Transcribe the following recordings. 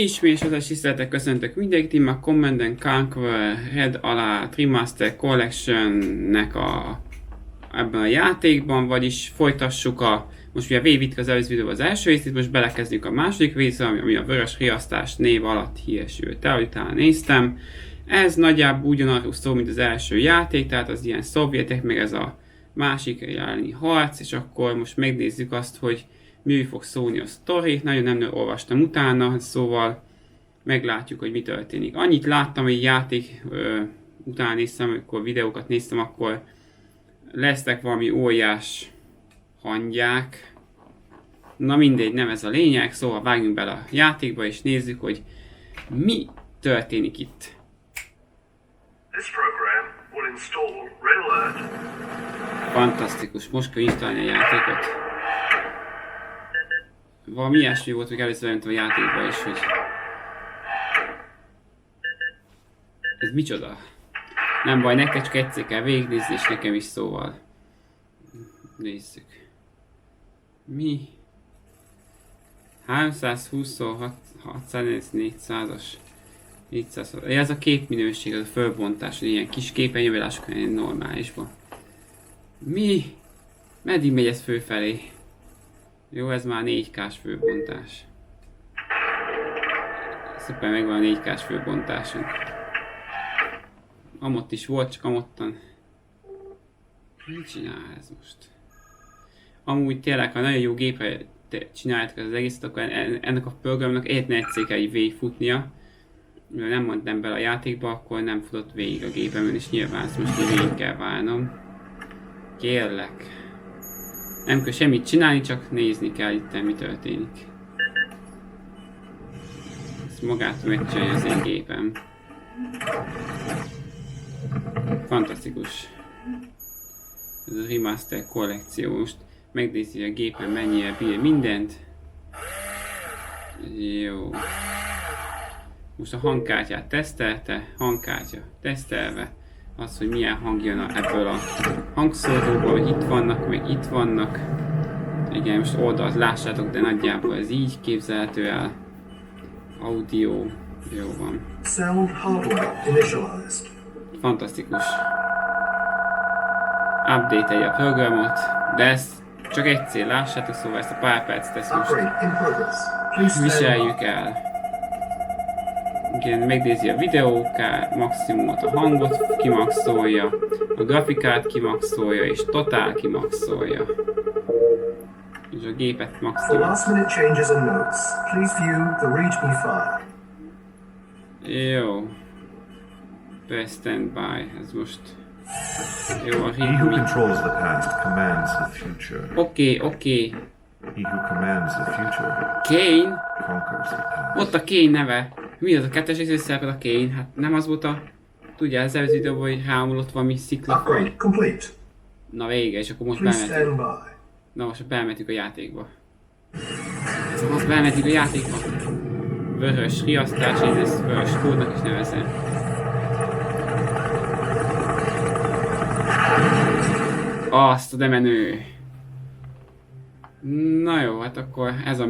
Ismét az tiszteletek, köszöntök mindenkit, a Command & Conquer Red alá Remasterd Collection-nek ebben a játékban, vagyis folytassuk most ugye végigvittük az előző videóban az első részét, most belekezdjük a második részre, ami a vörös riasztás név alatt híresült el, utána néztem. Ez nagyjából ugyanarról szól, mint az első játék, tehát az ilyen szovjetek, meg ez a másik elleni harc, és akkor most megnézzük azt, hogy mi fog szólni a sztori. Nagyon nem olvastam utána, szóval meglátjuk, hogy mi történik. Annyit láttam, hogy játék utána néztem, amikor videókat néztem, akkor lesznek valami óriás hangyák. Na mindegy, nem ez a lényeg, szóval vágjunk bele a játékba és nézzük, hogy mi történik itt. Fantasztikus, most kell installálni a játékot. Valami ilyesmi volt, hogy először jelentem a játékba is, hogy... Ez micsoda? Nem baj, nektek csak egyszer kell végignézni, és nekem is, szóval... Nézzük. Mi? 326, 604-400-as... 400, ez a képminőség, az a fölbontás, hogy ilyen kis képernyővelások ilyen normálisban. Mi? Meddig megy ez fölfelé? Jó, ez már 4K-s főbontás. Szuper, megvan a 4K-s főbontásunk. Amott is volt, csak amottan... Mit csinál ez most? Amúgy tényleg, ha nagyon jó gépre csináljátok az egészet, akkor ennek a programnak egyetlen egyszer kell így végigfutnia. Mivel nem mondtam bele a játékba, akkor nem futott végig a gépemen, és nyilván ezt most végig kell válnom. Kérlek. Nem kell semmit csinálni, csak nézni kell itt, mi történik. Ezt magától megcsinálja az én gépem. Fantasztikus. Ez a Remasterd kollekció. Most megnézi, hogy a gépen mennyire bír mindent. Jó. Most a hangkártyát tesztelte, hangkártya tesztelve. Az, hogy milyen hang jön ebből a hangszóróból, hogy itt vannak, meg itt vannak. Igen, most oldalt lássátok, de nagyjából ez így képzelhető el. Audio, jó van. Fantasztikus. Update-elje a programot, de ezt csak egyszer lássátok, szóval ezt a pár percet ezt most viseljük el. Igen, megnézi a videó maximumot, a hangot kimaxolja, a grafikát kimaxolja és totál kimaxolja. És a gépet maximum. Jó. Press standby, ez most... Jó, a readme. Oké. Kane? Ott a Kane neve. Mi az a kettes részén szerepel a Kane? Hát nem az volt a... Tudja, az előző videóban, hogy rámulott valami sziklafon. Na vége, és akkor most bementünk. Na most bementünk a játékba. Most bementünk a játékba. Vörös riasztás, én ezt vörös kódnak is nevezem. Azt a de menő. Na jó, hát akkor ez a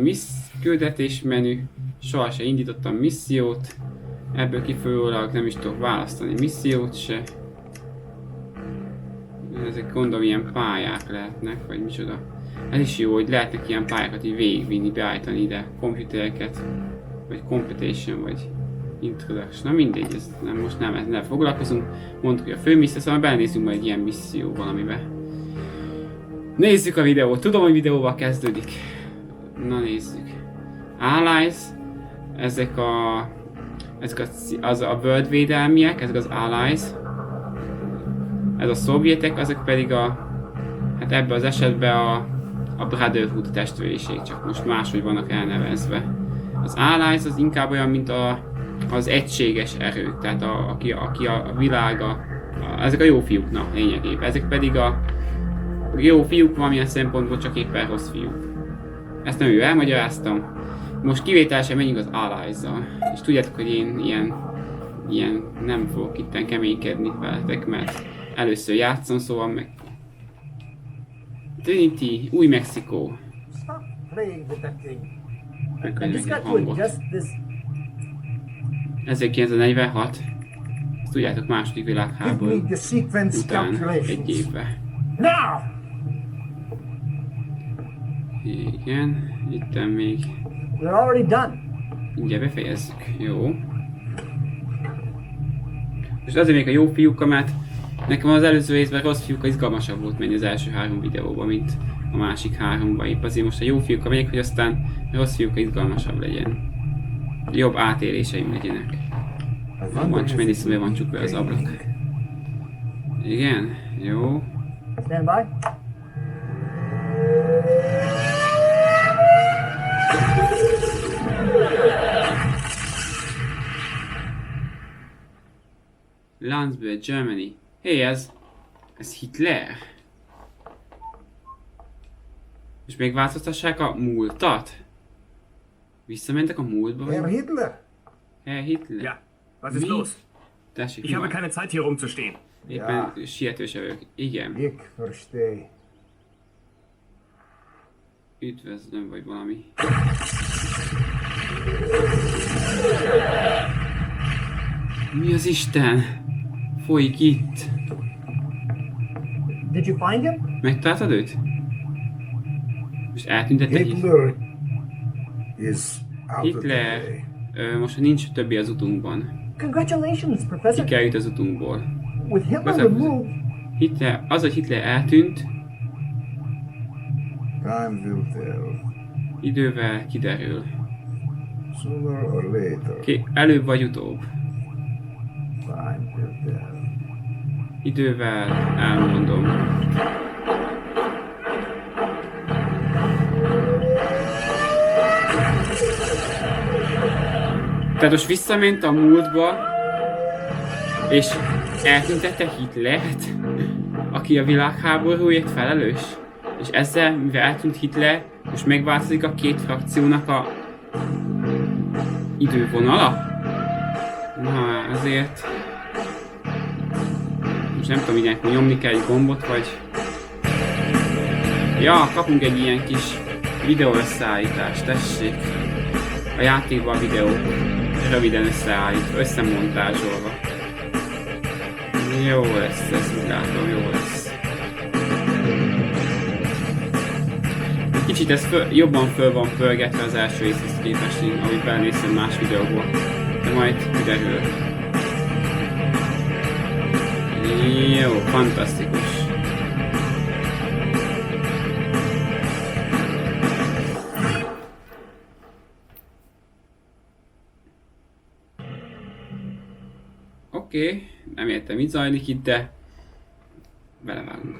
küldetés menü. Sohasem indítottam missziót. Ebből kifolyólag nem is tudok választani missziót se. Ezek gondolom ilyen pályák lehetnek, vagy micsoda. Ez is jó, hogy lehetnek ilyen pályákat így végigvinni, beállítani ide komputereket. Vagy competition, vagy introduction. Na mindegy, ez nem, most nem ezzel foglalkozunk. Mondtuk, hogy a főmisszió, szóval belenézzünk majd egy ilyen misszió valamibe. Nézzük a videót. Tudom, hogy videóval kezdődik. Na nézzük. Allies. Ezek a földvédelmiek, ezek az allies. Ez a szovjetek, ezek pedig hát ebben az esetben a brotherhood testvériség, csak most máshogy vannak elnevezve. Az allies az inkább olyan, mint az egységes erők, tehát aki a világa, ezek a jó fiúk, na lényegében. Ezek pedig a jó fiúk valamilyen szempontból, csak éppen rossz fiúk. Ezt nem ő elmagyaráztam. Most kivételesen menjünk az allies-zal. És tudjátok, hogy én ilyen nem fogok itten keménykedni veletek, mert először játszom, szóval meg... Trinity, Új-Mexikó. Megkönnyű a hangot. 1946. Ezt tudjátok, második világháború után egy évvel. Igen, itten még. Mindjárt befejezzük. Jó. És azért még a jó fiúkkal, mert nekem az előző részben rossz fiúkkal izgalmasabb volt menni az első 3 videóban, mint a másik 3-ban. Épp azért most a jó fiúkkal megyek, hogy aztán a rossz fiúkkal izgalmasabb legyen. Jobb átéléseim legyenek. Van csak mindig szóval van csukva az ablak. Igen, jó. Stand by. Landsberg, Germany. Hé, ez Hitler. És még változtassák a múltat? Visszamentek a múltba? Herr Hitler. Herr Hitler. Ja, was ist los? Tessék, Ich habe keine Zeit hier rumzustehen. Éppen sietőse vagyok. Igen. Ich verstehe. Üdvözlöm, vagy valami. Mi az Isten? Folyik itt. Did you find him? Megtaláltad őt? Most eltüntette Hitler is out Hitler. of the way. Most nincs többi az utunkban. Congratulations, Ki Professor. kell jut az utunkból. With Hitler Köszönöm. removed, Hitler, az, hogy Hitler eltűnt, time will tell. idővel kiderül. Sooner or later, Előbb vagy utóbb. time will tell. Idővel elmondom. Tehát most visszament a múltba, és eltüntette Hitlert, aki a világháborúért felelős. És ezzel, mivel eltűnt Hitler, most megváltozik a két frakciónak a idővonala? Na, azért... Most nem tudom, hogy nyomni kell egy gombot, vagy... Ja, kapunk egy ilyen kis videó összeállítást, tessék. A játékban a videó röviden összeállítva, összemontázsolva. Jó lesz, ez úgy látom, jó lesz. Kicsit ez jobban föl van pörgetve az első részhez képest, amit belenéztem más videóból. De majd kiderül. Jó, fantasztikus. Oké, nem értem, mit zajlik itt, de belevágunk.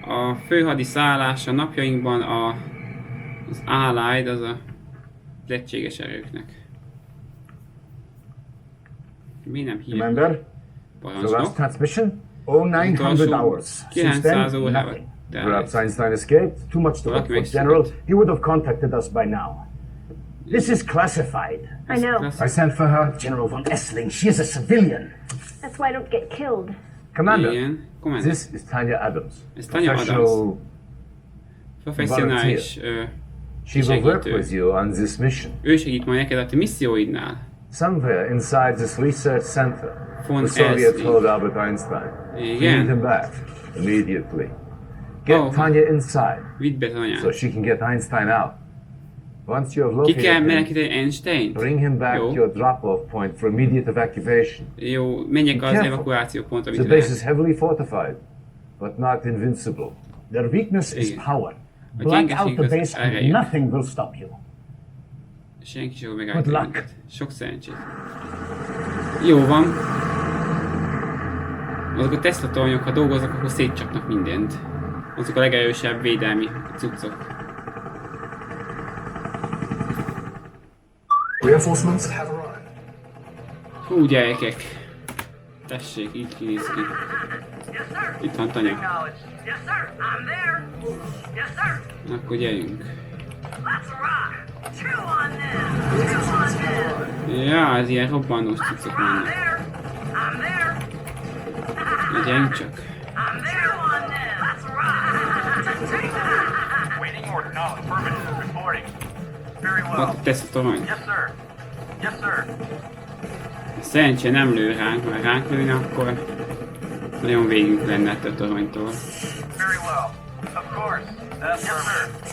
A főhadi szállása napjainkban az Allied, az a egységes erőknek. Mi nem hív? Remember, the last Parancsnok. transmission? 0900 hours. Since 900 then, órával nothing. telt. Perhaps Einstein escaped. Too much to work Valaki for, General. megszökött. He would have contacted us by now. This is classified. I know. Klassz- I sent for her, General von Essling. She is a civilian. That's why I don't get killed. Commander, Igen, kommentar. this is Tanya Adams. Ez Tanya Professional- Professzionális She will work segítő. with you on this mission. Ő segít majd neked a te misszióidnál. Somewhere inside this research center, Von the Soviets Essling. told Albert Einstein. Igen. Bring him back immediately. Get Oh. Tanya inside Vidd be so Tanyát. she can get Einstein out. Once you have Ki kell located him, menekíteni Einsteint? bring him back Jó. to a drop-off point for immediate evacuation. Jó, menjek Be az careful. evakuáció pontra, The amit base is lehet. heavily fortified, but not invincible. Their weakness is Igen. power. A Black out gyengeség the az base erejük. and nothing will stop you. Senki sem fog Good megállítani luck. minket. Sok szerencsét. Jó van. Azok a Tesla tornyok, ha dolgoznak, akkor szétcsapnak mindent. Azok a legerősebb védelmi cuccok. Reinforcements have arrived. Hú, gyerekek. Tessék, így kinéz ki. Yes, sir. Itt van Tanya. Acknowledged. Yes, sir. I'm there. Yes, sir. Akkor gyerünk. Let's rock. Chew on them. Chew on them. Ja, ez ilyen robbanós cuccok I'm vannak. there. I'm there. Na, gyerünk csak. I'm there on them. Let's rock. Waiting or not. Affirmative. Reporting. Very Ott well. a Tesla torony. Yes, sir. Yes, sir. Szerencsére nem lő ránk, mert ránk lőne, akkor nagyon végünk lenne ettől a toronytól. Very well. Of course. Yes, sir.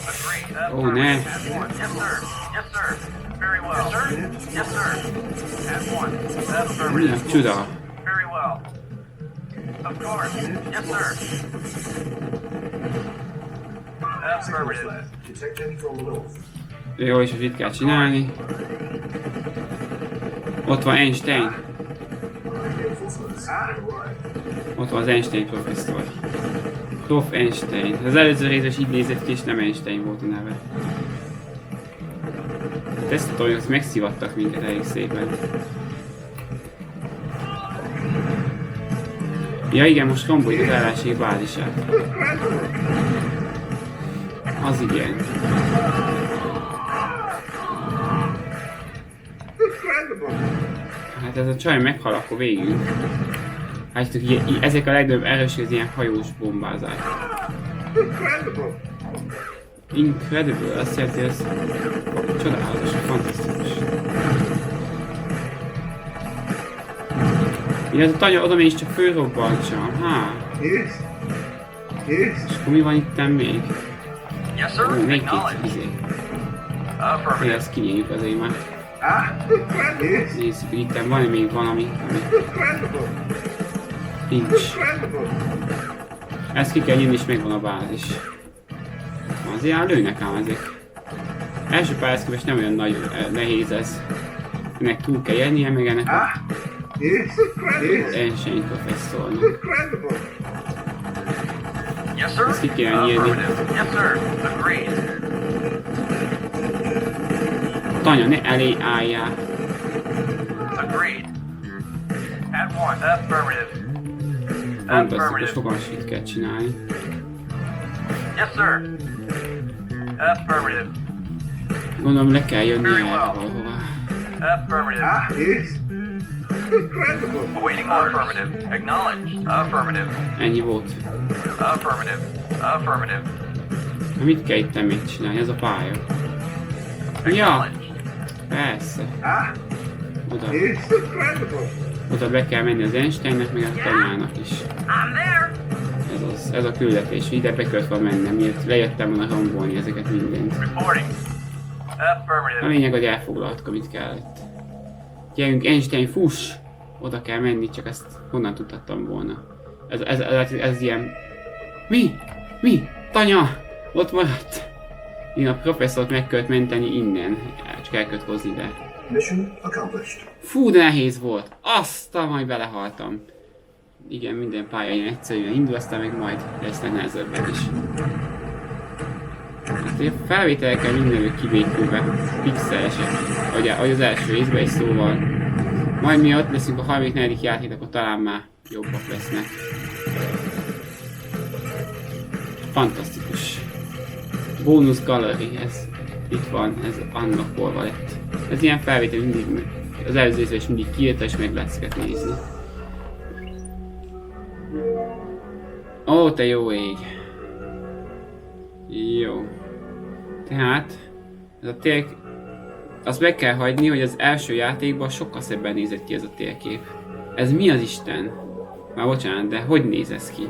Agreed. Ó, ne! At one. Yes, sir. Yes, sir. Very well. Yes, sir. At one. Mi a Affirmative. csuda? Very well. Of course. Yes, sir. Affirmative. Detecting from the north. Jó, és mit kell csinálni? Ott van Einstein. Reinforcements have arrived. Ott van az Einstein professzor. Prof. Einstein. Az előző részben is így nézett ki, és nem Einstein volt a neve. Ezt a tornyok megszivattak minket elég szépen. Ja igen, most romboljuk az ellenség bázisát. Az igen. Hát ez a csaj meghal, akkor végül. Hát ezek a legnagyobb erőség az ilyen hajós bombázás. Incredible, azt jelenti, hogy ez csodálatos, fantasztikus. Illetve a tanya oda még csak fölrobbantsam, Yes. Yes. És akkor mi van itt még? Yes, sir. Még két Acknowledge. izé. Affirmative. Ezt kinyírjuk azért már. Yes. Nézzük, hogy itt van még valami, ami nincs. Ezt ki kell nyírni, és megvan a bázis. Azért lőnek ám ezek. Első pályához képest nem olyan nagy, nehéz ez. Ennek túl kell jönnie, meg ennek a Yes. Yes. Einstein professzornak. Yes, sir. Ezt ki kell nyírni. Affirmative. Yes, sir. Agreed. Tanya, ne elé álljál. Agreed. At one. Affirmative. Fantasztikus, Affirmative. fogalmasít kell csinálni. Yes, sir. Affirmative. Gondolom le kell jönni erre valahová. Affirmative. Yes. Awaiting affirmative. Acknowledged. Affirmative. Ennyi volt. Affirmative. Affirmative. Na mit kell itt még csinálni? Ez a pálya. Ja, Acknowledged. persze. Oda, Yes. oda be kell menni az Einsteinnek, meg a tanyának is. I'm there. Ez a küldetés, ide be kellett volna mennem, miért lejöttem volna rombolni ezeket mindent. Reporting. A Affirmative. lényeg, hogy elfoglaltuk, amit kellett. Gyerünk, Einstein, fuss! Oda kell menni, csak ezt honnan tudhattam volna. Ez ilyen... Mi? Mi? Tanya! Ott maradt! Én a professzort meg kellett menteni innen. Csak el kellett hozni ide. Mission accomplished. Fú, de nehéz volt! Azt majd belehaltam. Igen, minden pálya ilyen egyszerűen indul, aztán meg majd lesznek nehezebben is. Hát a felvételekkel mindenről kivékülve, pixelesek, ahogy az első részben is, szóval majd mi ott leszünk a 34. játék, akkor talán már jobbak lesznek. Fantasztikus. Bonus gallery, ez itt van, ez unlockolva lett. Ez ilyen felvétel mindig, az előző részben is mindig kiírta, és meg lehet ezeket nézni. Ó, te jó ég! Jó. Tehát, ez a tér... Azt meg kell hagyni, hogy az első játékban sokkal szebben nézett ki ez a térkép. Ez mi az Isten? Már bocsánat, de hogy néz ez ki?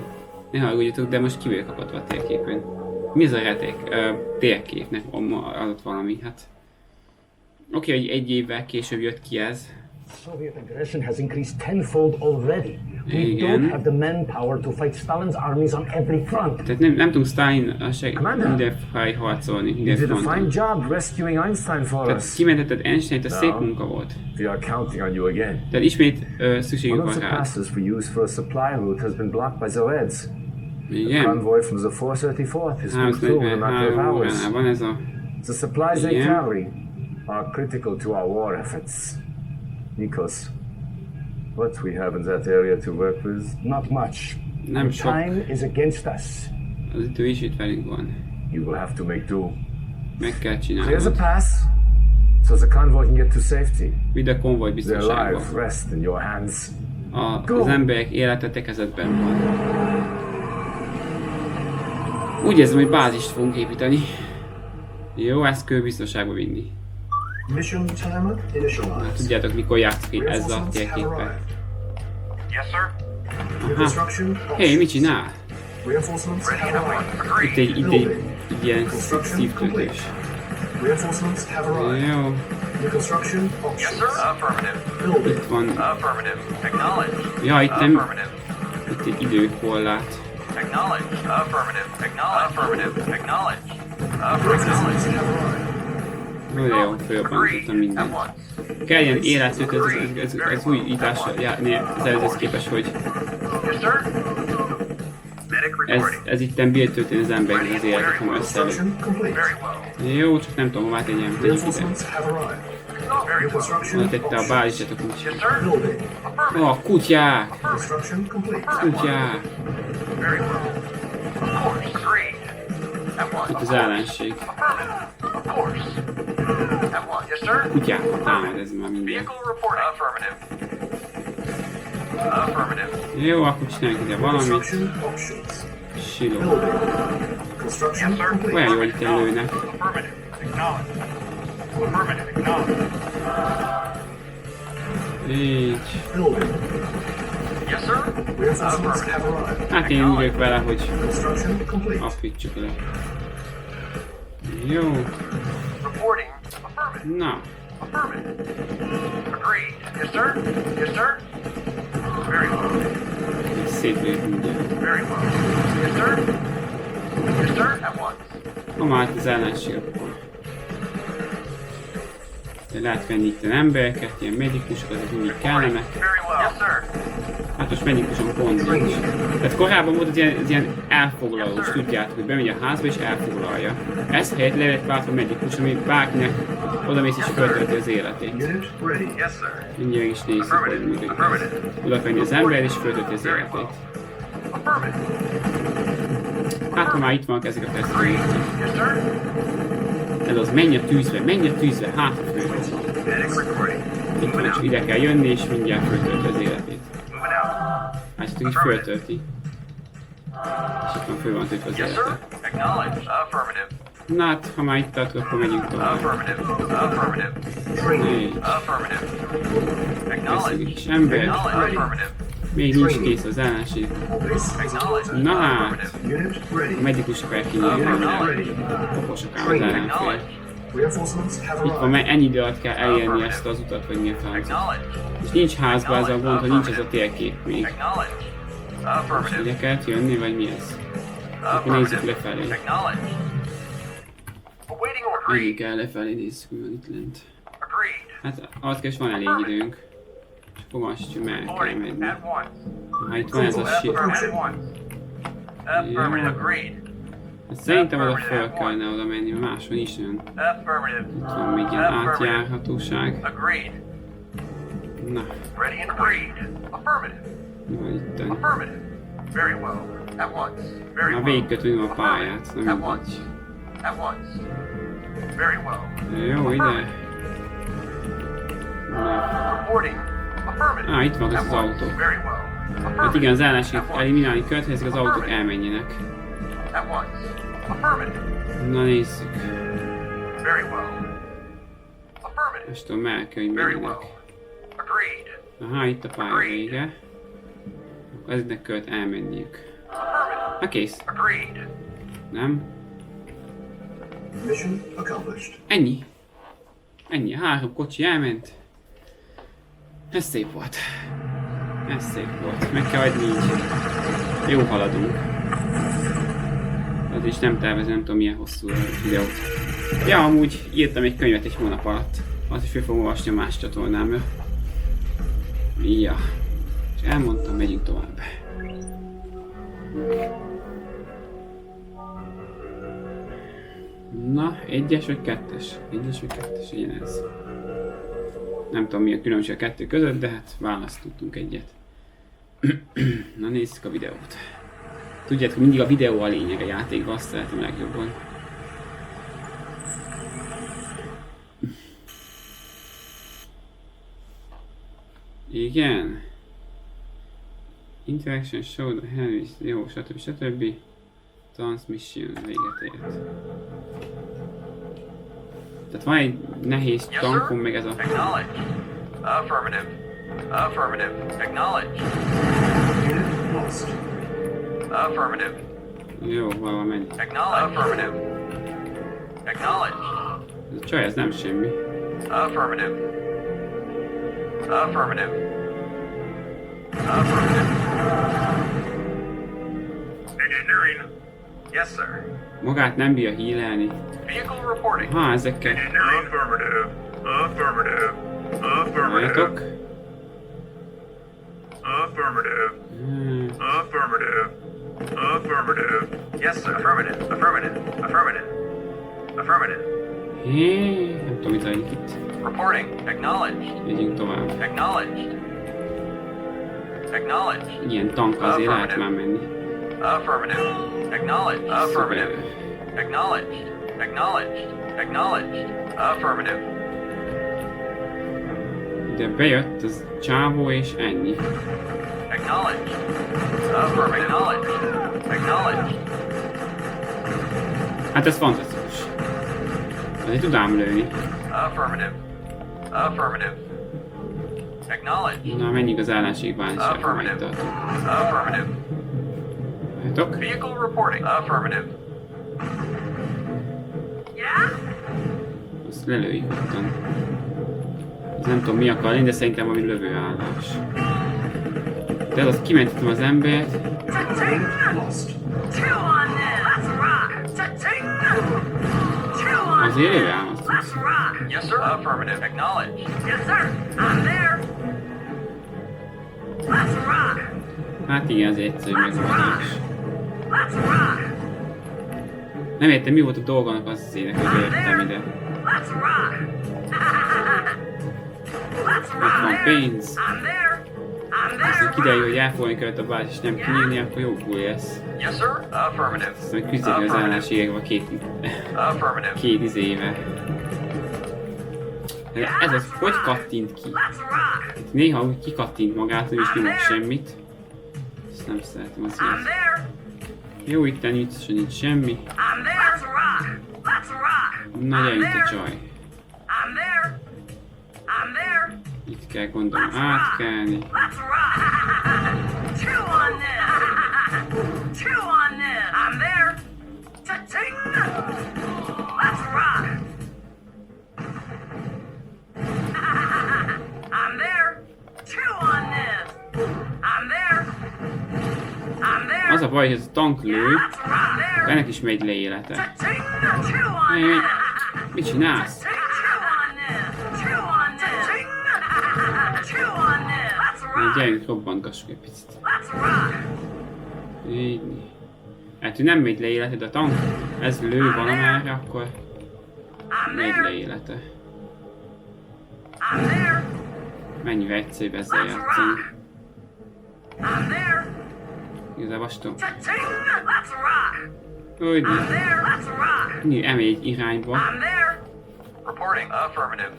Ne haragudjatok, de most kívül kapatva a térképen. Mi ez a térképnek adott valami, hát... Oké, hogy egy évvel később jött ki ez. Soviet aggression has increased tenfold already. We Igen. don't have the manpower to fight Stalin's armies on every front. Tehát nem tudunk Stalin Commander, mindenfelé harcolni, You minden did a fine fronton. job rescuing Einstein for Tehát us. kimentetted Einstein-t, a szép munka volt. We are counting on you again. Tehát ismét One szükségünk of van the rád. passes we use for a supply route has been blocked by Soviets. Igen. Convoy from the 434th is moved through in a matter of 343 hours. órában ez a... The supplies they Yeah. carry are critical to our war efforts. Nikos, what we have in that area to work with? Not much. Nem sok. Time is against us. Az idő is itt velünk van. You will have to make do. Meg kell Here's a csinálnod. pass, so the convoy can get to safety. Vidd a konvoj Their biztonságba. lives rest in your hands. Az emberek élete te kezedben van. Úgy érzem, hogy bázist fogunk építeni. Jó, ezt kell biztonságba vinni. Mission timer initialized. Tudjátok, mikor játszok így ezzel a térképpel. Yes, sir. Reconstruction Hé, mit csinál? Reinforcements Ready have and away. arrived. Agreed. Itt egy ilyen szívtöltés. Reinforcements have arrived. Jó, Reconstruction Yes, options. sir. Affirmative. Building. itt van. Affirmative. Acknowledge. Ja, itt nem... Affirmative. Itt egy időkorlát. Acknowledge. Affirmative. Acknowledge. Affirmative. Acknowledge. Reinforcements Affirmative. have arrived. Nagyon jó, fölrobbantottam mindent. Kell ilyen élettőt, ez új ításra az előzőhez képest, hogy Yes, sir. Medic reporting. ez itten bírtölteni az embernek az életet, ha összeelő. Construction complete. Very well. Jó, csak nem tudom, hová tegyem, tegyük ide. Reinforcements have arrived. Very well. Reconstruction Oda tette a options. báziset a kutya. Yes, sir. Building. Ó, a kutyák! Construction complete. Kutyák! Very well. Of course. Agreed. At Itt once. az ellenség. Affirmative. Of course. At once. Yes, sir. Kutyákat támad ez már minden. Vehicle reporting. Affirmative. Affirmative. Jó, akkor csináljunk ide valamit. Construction options. Siló. Building. Construction Yes, sir. complete. Olyan jó, hogy itt lőnek. Affirmative. Acknowledge. Affirmative. Acknowledge. Így. Yes, Building. sir. Reinforcements have arrived. Hát én úgy vagyok vele, hogy Construction complete. apítsuk le. Jó. Reporting. Affirmative. Na. Affirmative. Agreed. Yes, sir. Yes, sir. Very well. Így szétlőjük mindjárt. Very well. Yes, sir. Yes, sir. At once. Ha már az ellenség, akkor... De lehet venni itt embereket, ilyen medikusokat, azok mindig kellenek. Very well. Yes, sir. Hát most medikuson pont nincs. Tehát korábban volt az ilyen elfoglalós, tudjátok, hogy bemegy a házba és elfoglalja. Ez helyett le lett váltva medikus, ami bárkinek odamész és föltölti az életét. Unit ready. Yes, sir. Mindjárt is nézzük, hogy működik ez. Oda venni az ember és föltölti az életét. Affirmative. Hát ha már itt vannak ezek a Agreed. tesztek. Yes, sir. Ez az, menj a tűzbe, hát a föltölti. Medic reporting. Itt van, csak ide kell jönni és mindjárt föltölti az életét. Moving out. Hát csak így föltölti. És itt van, föl van töltve az Yes, sir. élete. Acknowledge. Affirmative. Na hát, ha már itt tartunk, akkor megyünk tovább. Affirmative. Affirmative. Így. Affirmative. Veszünk Acknowledge. egy kis embert. Acknowledge. Affirmative. Még nincs kész az ellenség. Base is Acknowledge. Na hát, Affirmative. Unit a ready. medikusok el kinyírni, Ready. okosok ám az ellenfél. Acknowledge. Reinforcements have Itt van, arrived. mert ennyi idő alatt kell elérni ezt az utat, vagy mi a feladat. Acknowledge. És nincs házba ez a gond, hogy nincs ez a térkép még. Acknowledge. Most Affirmative. ide kellett jönni, vagy mi ez? Akkor nézzük lefelé. Acknowledge. Awaiting order. Menjünk kell lefelé, nézzük, mi van itt lent. Agreed. Hát ahhoz képest van elég időnk. Csak fogalmasítjuk, mert el kell Reporting menni. at once. Ha itt van ez a shit. Affirmative at once. Affirmative. Agreed. Hát szerintem oda fel kellene oda menni, mert máshol is olyan. Affirmative. Itt van még ilyen átjárhatóság. Agreed. Na, Ready and agreed. Affirmative. mi van itten? Affirmative. Very well. At once. Very Na, well. végigkötünk a pályát, na At once. mindegy. At once. Very well. Jó, ide. Na, Reporting. Affirmative. itt van az At az once. autó. Very well. Hát Affirmative. igen, az ellenség eliminálni költ, hogy ezek az autók elmenjenek. At once. Affirmative. Na nézzük. Very well. Affirmative. Most tudom, el kell, hogy Very menjenek. well. Agreed. Aha, itt a pálya vége. Akkor ezeknek költ elmenniük. Affirmative. Na kész. Agreed. Nem? Mission accomplished. Ennyi. Ennyi, 3 kocsi elment. Ez szép volt. Ez szép volt. Meg kell adni így. Jó haladunk. Az is nem tervezem, nem tudom milyen hosszú a videót. Ja, amúgy írtam egy könyvet egy hónap alatt. Azt is fel fogom olvasni a más csatornámra. Ja. És elmondtam, megyünk tovább. Na, 1-es vagy 2-es? 1-es vagy 2-es, igen ez. Nem tudom mi a különbség a kettő között, de hát választottunk egyet. Na nézzük a videót. Tudjátok, mindig a videó a lényeg a játékban, azt szeretem legjobban. Igen. Interaction show the Henry, jó, stb. Transmission véget ért. Tehát van egy nehéz Yes, tankon, sir. meg ez a... Acknowledged. Affirmative. Affirmative. Acknowledged. Unit lost. Affirmative. Jó, valamennyi. Acknowledged. Affirmative. Acknowledged. Ez a csaj, ez nem semmi. Affirmative. Affirmative. Affirmative. Engineering. Yes, sir. Magát nem bírja hílelni. Vehicle reporting. Ha, ezekkel... Affirmative. Affirmative. Várjatok. Affirmative. Affirmative. Affirmative. Yes, sir. Affirmative. Affirmative. Affirmative. Affirmative. Hé, nem tudom, mit zajlik itt. Reporting. Acknowledged. Megyünk tovább. Acknowledged. Acknowledged. Ilyen tank azért lehet már menni. Affirmative. Acknowledged. Affirmative. Szuper. Acknowledged. Acknowledged. Acknowledged. Affirmative. De bejött az csávó és ennyi. Acknowledged. Affirmative. Acknowledged. Acknowledged. Hát ez fantasztikus. Azért tudám lőni. Affirmative. Affirmative. Acknowledged. Na, menjünk az ellenségbánság, ha Affirmative. megtartunk. Affirmative. Várjatok. Vehicle reporting. Affirmative. Azt lelőjük ottan. Ez nem tudom mi akar lenni, de szerintem valami lövőállás. De az kimentettem az embert. Lost. Azért lövőállasztott. Yes, sir. Affirmative. Acknowledged. Hát igen, ez egyszerű megoldás. Nem értem, mi volt a dolgának az szének, hogy bejöttem ide. Ott van pénz. Aztán kiderül, hogy elfogni kellett a bázis és nem kinyírni, akkor jó búj lesz. Yes, sir. Affirmative. Aztán küzdeni az ellenségekkel Affirmative. két izével. De ez az, hogy kattint ki? Itt néha úgy kikattint magától és nyomok semmit. Ezt nem szeretem az ilyet. Jó, itten nincs semmi. Na, gyerünk a csaj. Itt kell gondolom átkelni. Az a baj, hogy ez a tank lő, ennek is megy le élete. Mit csinálsz? Na, gyerünk, robbantgassuk egy picit. Így. Hát, hogy nem megy le élete, de a tank, ez lő valamerre, akkor megy le élete. Mennyivel egyszerűbb ezzel játszani. Igazából azt tudom. Úgy nem. Mindig emegy egy irányba. Reporting. Affirmative.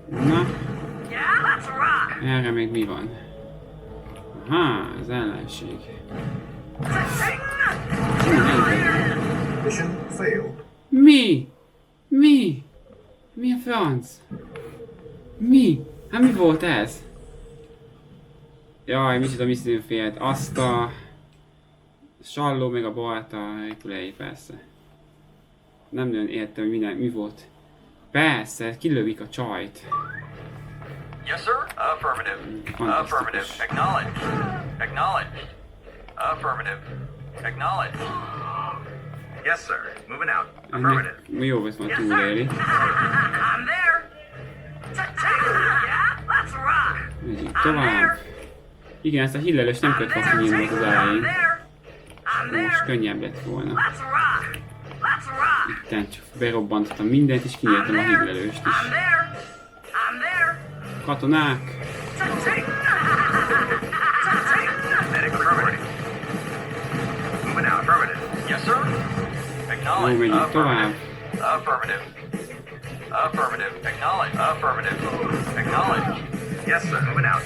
Na. Erre még mi van? Aha, az ellenség. Mission failed. Mi? Mi? Mi a franc? Mi? Hát mi volt ez? Jaj, micsoda missziófélet. Azt a... Salló meg a balta repülei, persze. Nem nagyon értem, hogy mi volt. Persze, kilövik a csajt. Yes, sir. Affirmative. Fantastic. Affirmative. Acknowledged. Acknowledged. Affirmative. Acknowledged. Yes, sir. Moving out. Affirmative. Ennek jó volt van túlélni. Megyünk tovább. Igen, ezt a hillelős nem köt fog kinyírni az elején. Most könnyebb lett volna. Itten csak berobbantottam mindent és kinyírtam a hillelőst is. Katonák! Medic affirmative. Moving out. Affirmative. Yes, sir. Jó, Acknowledged. megyünk tovább. Affirmative. Affirmative. Acknowledged. Affirmative. Acknowledged. Yes, sir. Moving out.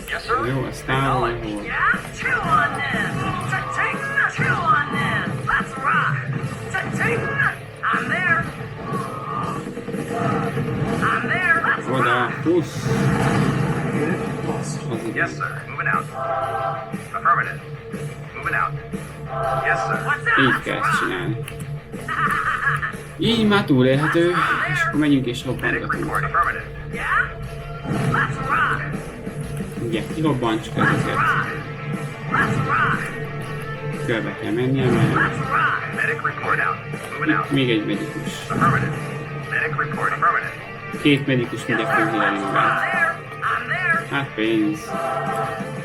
Yes, sir. Jó, ez távol volt. Oda, push! Az igen. Yes, sir. Moving out. Affirmative. Moving out. Yes, sir. Így kell ezt csinálni. Így már túlélhető, és akkor megyünk és Medic robbangatunk. report. Affirmative. Ugye, kirobbantsuk ezeket. Körbe kell mennie, mert Medic report out. Moving out. itt még egy medikus. Affirmative. Medic report. Affirmative. Két medikus mindjárt fölhívni magát. Hát pénz.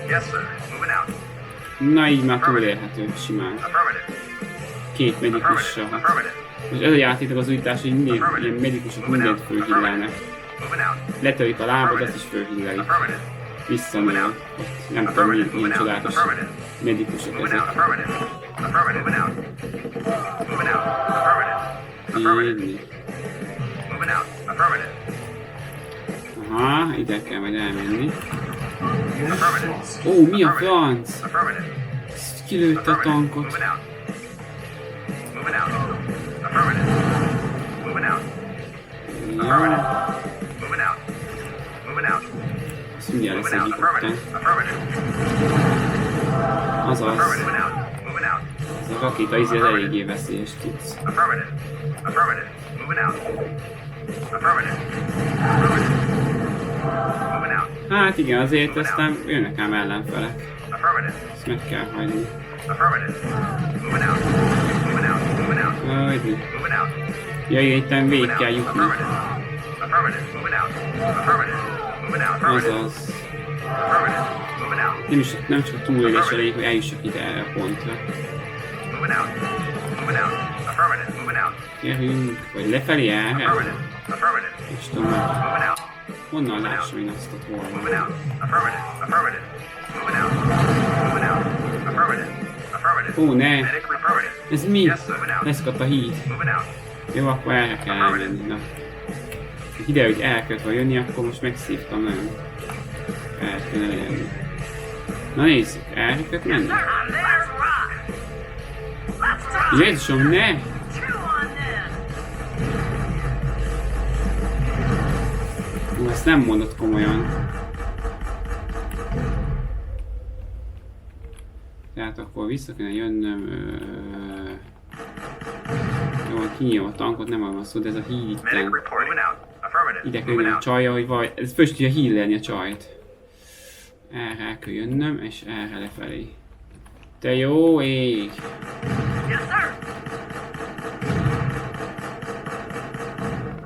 Yes, sir. Moving out. Na így már túlélhető simán. Affirmative. Két medikussal. Affirmative. És ez a játéknak az újítás, hogy mindig ilyen medikusok mindent fölhillelnek. Moving out. Letörik a lábad, azt is fölhillelik. Affirmative. Visszanő. Ott nem tudom, milyen csodálatos medikusok Moving ezek. out. Affirmative. Affirmative. Moving out. Moving out. Affirmative. Affirmative. Így. Moving out. Affirmative. Aha, ide kell majd elmenni. Affirmative. Ó, mi a franc? Affirmative. Kilőtte a tankot. Moving out. Moving out. Affirmative. Moving out. Ja, Moving out. Moving out. ezt mindjárt Moving out. leszedjük Affirmative. után. Affirmative. Azaz, Affirmative. Moving out. Moving out. ez a rakéta izé az eléggé veszélyes tudsz. Affirmative. Affirmative. Moving out. Affirmative. Affirmative. Moving out. Hát igen, azért aztán jönnek ám ellenfelek. Affirmative. Ezt meg kell hagyni. Affirmative. Moving out. Moving out. Moving out. Hagyni. Moving out. Ja, itt végig kell jutni. Affirmative. Affirmative. Moving out. Affirmative. Moving out. Affirmative. Azaz. Affirmative. Moving out. Nem csak a túlélés elég, hogy eljussak ide erre a pontra. Moving out. Moving out. Affirmative. Moving out. Gyerünk, vagy lefelé erre. Affirmative. Affirmative. És tudom, Moving out. honnan lássam én azt ott Moving volna. out. Affirmative. Affirmative. Moving out. Moving out. Affirmative. Affirmative. Ó, ne! Medic affirmative. Ez mi? Yes, sir. Moving out. Leszakadt a híd. Moving out. Jó, akkor erre kell elmenni. Na. Ide, hogy el kellett volna jönni, akkor most megszívtam nagyon. El kéne legyen. Na nézzük, erre kellett menni. Jézusom, ne! Ú, ezt nem mondod komolyan. Tehát akkor vissza kéne jönnöm. Jó, kinyílom a tankot, nem arra van szó, de ez a híd Medic itten. report. Moving out. Affirmative. Ide kell Moving jönnöm a out. csajja, hogy vagy... Ez föl tudja healelni a csajt. Erre el kell jönnöm, és erre lefelé. Te jó ég! Yes, sir.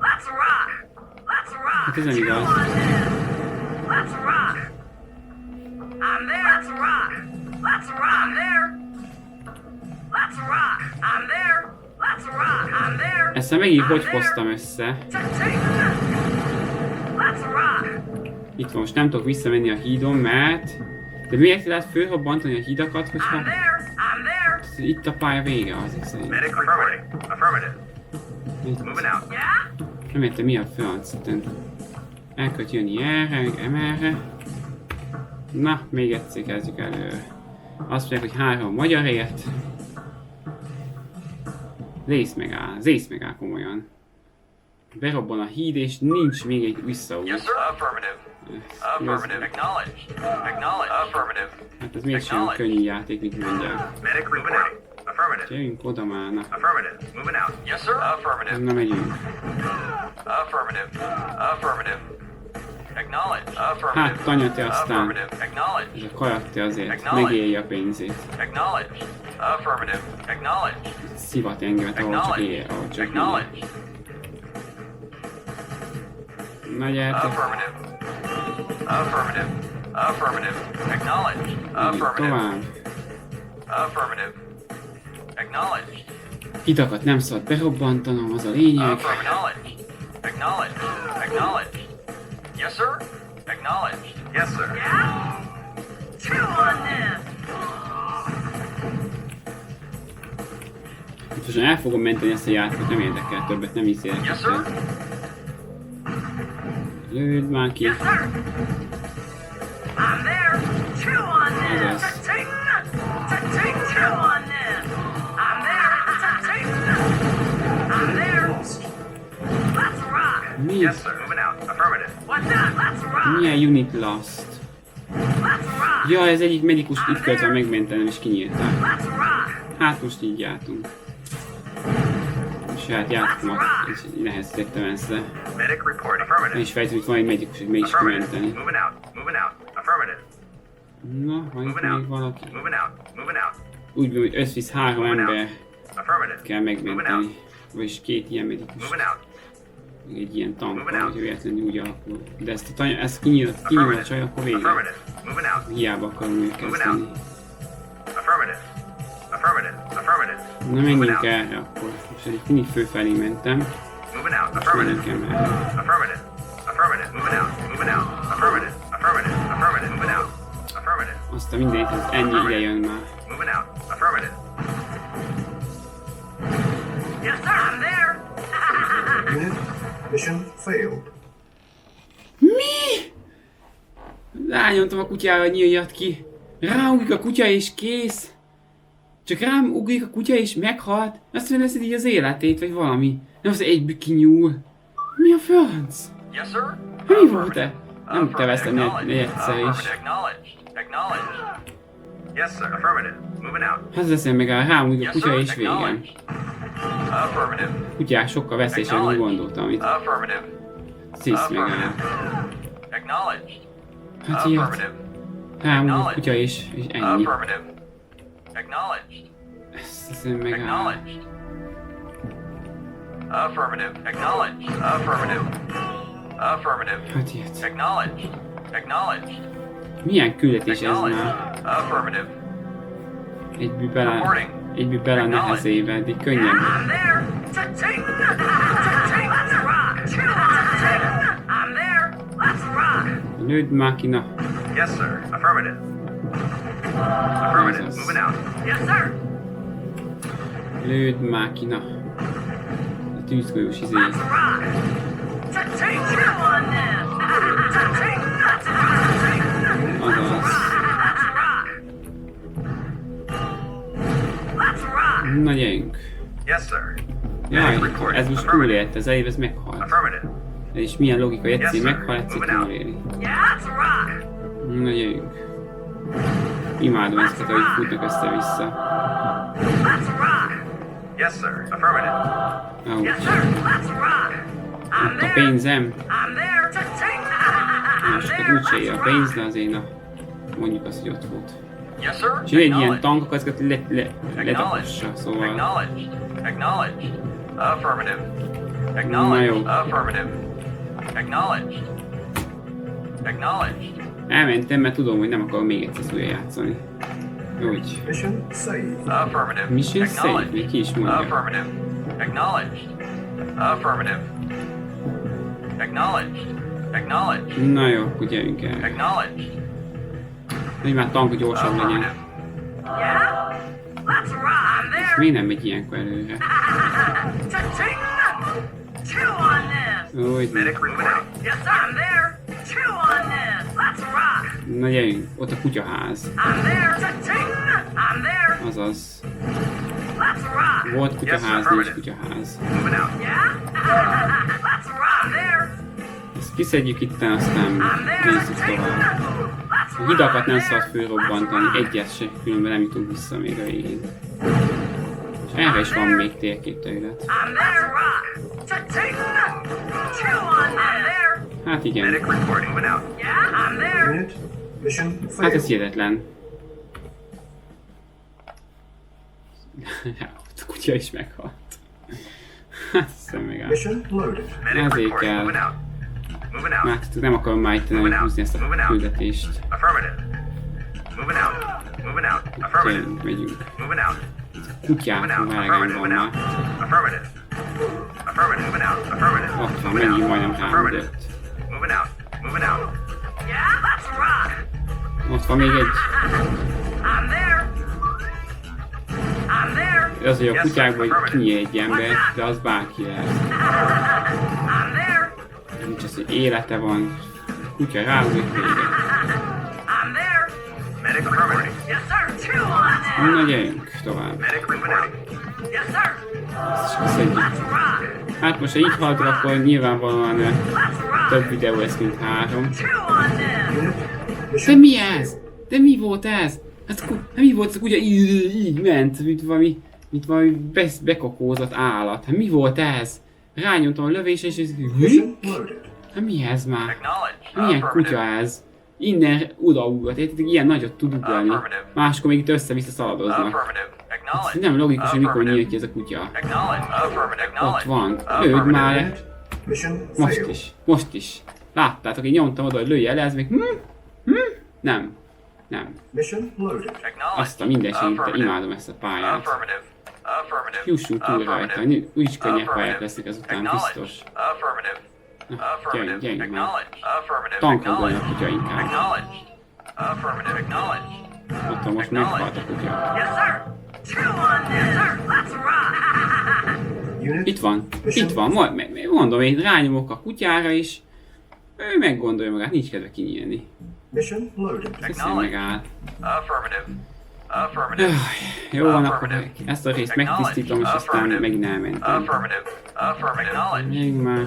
Let's rock. Let's rock. Hát ez nem igaz. Let's rock. I'm there. Let's rock. Let's rock. I'm there. Let's rock. I'm there. Let's rock. I'm there. Ezt megint hogy hoztam össze? Let's rock. Itt van, most nem tudok visszamenni a hídon, mert... De miért lehet fölrobbantani a hídakat, hogyha... I'm there. I'm there. Itt a pálya vége azért szerint. Medic reporting. Affirmative. Itt. Moving out. Yeah? Nem értem mi a franc. El kell jönni erre, meg emerre. Na, még egyszer kezdjük előre. Azt mondják, hogy 3 magyarért. Zész megáll komolyan. Berobban a híd és nincs még egy visszaút. Yes, sir. Affirmative. Affirmative. Acknowledged. Acknowledged. Affirmative. Hát ez mégsem könnyű játék, mint mondják. Medic reporting. Affirmative. Gyerünk oda már, na. Affirmative. Moving out. Yes, sir. Affirmative. Na megyünk. Affirmative. Affirmative. Acknowledged. Affirmative. Hát tanya te aztán. Affirmative. Acknowledged. Ez a karakter azért megélje a pénzét. Acknowledged. Affirmative. Acknowledged. Szivat engemet, ahol csak él, ahol csak él. Acknowledged. Na gyertek. Affirmative. Affirmative. Affirmative. Acknowledged. Megyünk Affirmative. tovább. Affirmative. Acknowledged. Hidakat nem szabad berobbantanom, az a lényeg. Acknowledged. Acknowledged. Acknowledged. Yes, sir. Acknowledged. Yes, sir. Yeah? Chew on this. Itt most el fogom menteni ezt a játékot, nem érdekel többet, nem is Yes, érdekel. sir. Lőd már ki. Yes, sir. I'm there. Chew on this. Yes. Ta-ting. Ta-ting. Chew on this. I'm there. Ta-ting. I'm there. Let's rock. Mi? Yes, sir. Moving out. Affirmative. What's that? Let's rock. Milyen unit lost? Let's rock. Ja, ez egyik medikus ütközve megmentem és kinyíltam. Let's rock. Hát most így jártunk. És hát jártunk, és nehezítettem ezzel. Medic report. Affirmative. És fejtünk, hogy van egy medikus, hogy meg is Affirmative. kimenteni. Moving out. Moving out. Affirmative. Na, van itt Moving még out. valaki. Moving out. Moving out. Úgy van, hogy összvisz 3 ember Affirmative. kell megmenteni. Vagyis 2 ilyen medikus. Moving out. Egy ilyen tankkal, hogy véletlenül úgy alakul. De ezt kinyíl a csaj, akkor vége. Affirmative. Moving out. Hiába akarom őt kezdeni. Affirmative. Affirmative. Affirmative. Na menjünk erre akkor. Most egy mindig fölfelé mentem. Moving out. És Affirmative. mennem kell erre. Affirmative. Affirmative. Moving out. Moving out. Affirmative. Affirmative. Affirmative. Moving out. Affirmative. Aztán mindegyik, ez ennyi ide jön már. Moving out. Affirmative. Yes, sir. I'm there. Unit, mission failed. Mi? Rányomtam a kutyára, hogy nyíljat ki. Ráugrik a kutya és kész. Csak rám ugrik a kutya és meghalt. Azt mondja, leszed így az életét, vagy valami. Nem az egyből kinyúl. Mi a franc? Yes, sir. Mi volt-e? Nem terveztem egyszer is. Acknowledged. Acknowledged. Yes, sir. Affirmative. Moving out. Hát leszem meg a ráugrik a Yes, kutya sir. és végem. Acknowledged. Affirmative. Kutyák sokkal veszélyesebb, mint gondoltam itt. Affirmative. Szisz meg áll. Acknowledged. Hát ilyet. Affirmative. Ráugrik a kutya és ennyi. Affirmative. Acknowledged. Ezt leszem meg áll. Acknowledged. Affirmative. Acknowledged. Affirmative. Affirmative. Hát ilyet. Acknowledged. Acknowledged. Milyen küldetés ez Acknowledged. már? Affirmative. Egyből bele a nehezébe, eddig könnyebb. I'm there. Cha-ching. Cha-ching. Let's rock. Cha-ching. I'm there. Let's rock. Lőd mákina. Yes, sir. Affirmative. Affirmative. Jesus. Moving out. Yes, sir. Lőd mákina. A tűzgolyós izé. Let's rock. Cha-ching. Chew on them. Cha-ching. Let's rock. Cha-ching. Azaz. Let's rock. Let's rock. Na gyerünk. Yes, sir. Jaj, ez most túlélt, ez előbb ez meghalt. Affirmative. És milyen logika, Yes, egyszer sir. meghal, egyszer Moving out. túléli. Yeah, let's rock. Na gyerünk. Imádom ezeket, ahogy futnak össze-vissza. Let's rock. Yes, sir. Affirmative. Ahú. Yes, sir. Let's rock. I'm A there. pénzem. I'm there. Cha-ching. I'm Most there. úgyse ér a Let's pénz, rock. de azért mondjuk azt, hogy ott volt. Yes, sir. És jön egy ilyen Acknowledged. tank, azokat Acknowledged. ledapassa, szóval... Acknowledged. Acknowledged. Affirmative. Na Acknowledged. jó. Affirmative. Acknowledged. Acknowledged. Elmentem, mert tudom, hogy nem akarom még egyszer újra játszani. Úgy. Mission saved. Affirmative. Mission saved, még ki is mondja. Affirmative. Acknowledged. Affirmative. Acknowledged. Acknowledged. Na jó, akkor gyerünk el. Acknowledged. Hogy már tank gyorsabb legyen. Affirmative. Yeah? Let's rock. I'm there. Miért nem megy ilyenkor előre? Cha-ching. Chew on this. Úgy. Medic reporting. Yes, sir. I'm there. Chew on this. Let's rock. Na gyerünk, ott a kutyaház. I'm there. Cha-ching. I'm there. Azaz. Let's rock. Volt kutyaház, nincs kutyaház. Moving out. Yeah? Let's rock. I'm there. Ezt kiszedjük itten, aztán I'm there. nézzük Cha-ching. tovább. Let's A rock. hidakat nem szabad fölrobbantani, egyet se, különben nem jutunk vissza még a végén. És erre is van még térképterület. I'm there. Rock. Cha-ching. Chew on this. I'm there. Hát igen, Medic reporting. Moving out. Yeah? I'm there. Unit, mission hát failed. ez hihetetlen. Ott a kutya is meghalt. Hát hiszem meg áll. Mission loaded. Medic Azért reporting. kell. Moving out. Moving out. Már nem akarom már itt nem húzni ezt a küldetést. Affirmative. Moving out. Moving out. Affirmative. Gyerünk, megyünk. Moving out. Kutyák, Moving out. vágán Affirmative. van Moving már. out. Affirmative. Affirmative. Moving out. Affirmative. Ott van, Moving out. mennyi majdnem Affirmative. rámudott. Moving out. Moving out. Yeah? Let's rock. Ott van még egy. I'm there. I'm there. Az, hogy a kutyákban kinyíl egy ember, de az bárki lehet. I'm there. Nincs az, hogy élete van. Kutya ráugrik vége. I'm there. Medic affirmative. Yes, sir. Chew on this. Na gyerünk tovább. Medic reporting. Yes, sir. Ezt is kiszedjük. Let's rock. Hát most ha így haladok, akkor nyilvánvalóan Let's rock. több videó lesz, mint 3. Chew on this. De mi ez? De mi volt ez? Hát mi volt ez? Ugye így ment, mint valami bekokózott állat. Hát mi volt ez? Rányomtam a lövésre és ez... Hát mi ez már? Milyen kutya ez? Innen oda-ugat, érted? Ilyen nagyot tud ugrani. Máskor még itt össze-vissza szaladoznak. Ez nem logikus, hogy mikor nyílt ki ez a kutya. Ott van. Lőd már. Most is. Láttátok, én nyomtam oda, hogy lője el, ez még... Nem. Azt a mindenségét, imádom ezt a pályát. Jussunk túl rajta, úgyis könnyebb pályák lesznek ezután, biztos. Na, gyerünk már. Tankoljon a kutya inkább. Ott van, most meghalt a kutya. Yes, sir. Chew on this. Yes, sir. Let's rock. Itt van, mondom, én rányomok a kutyára is. Ő meggondolja magát, nincs kedve kinyílni. Köszönöm, megállt. Jó van, akkor ezt a részt megtisztítom, és aztán megint elmentem. Még már.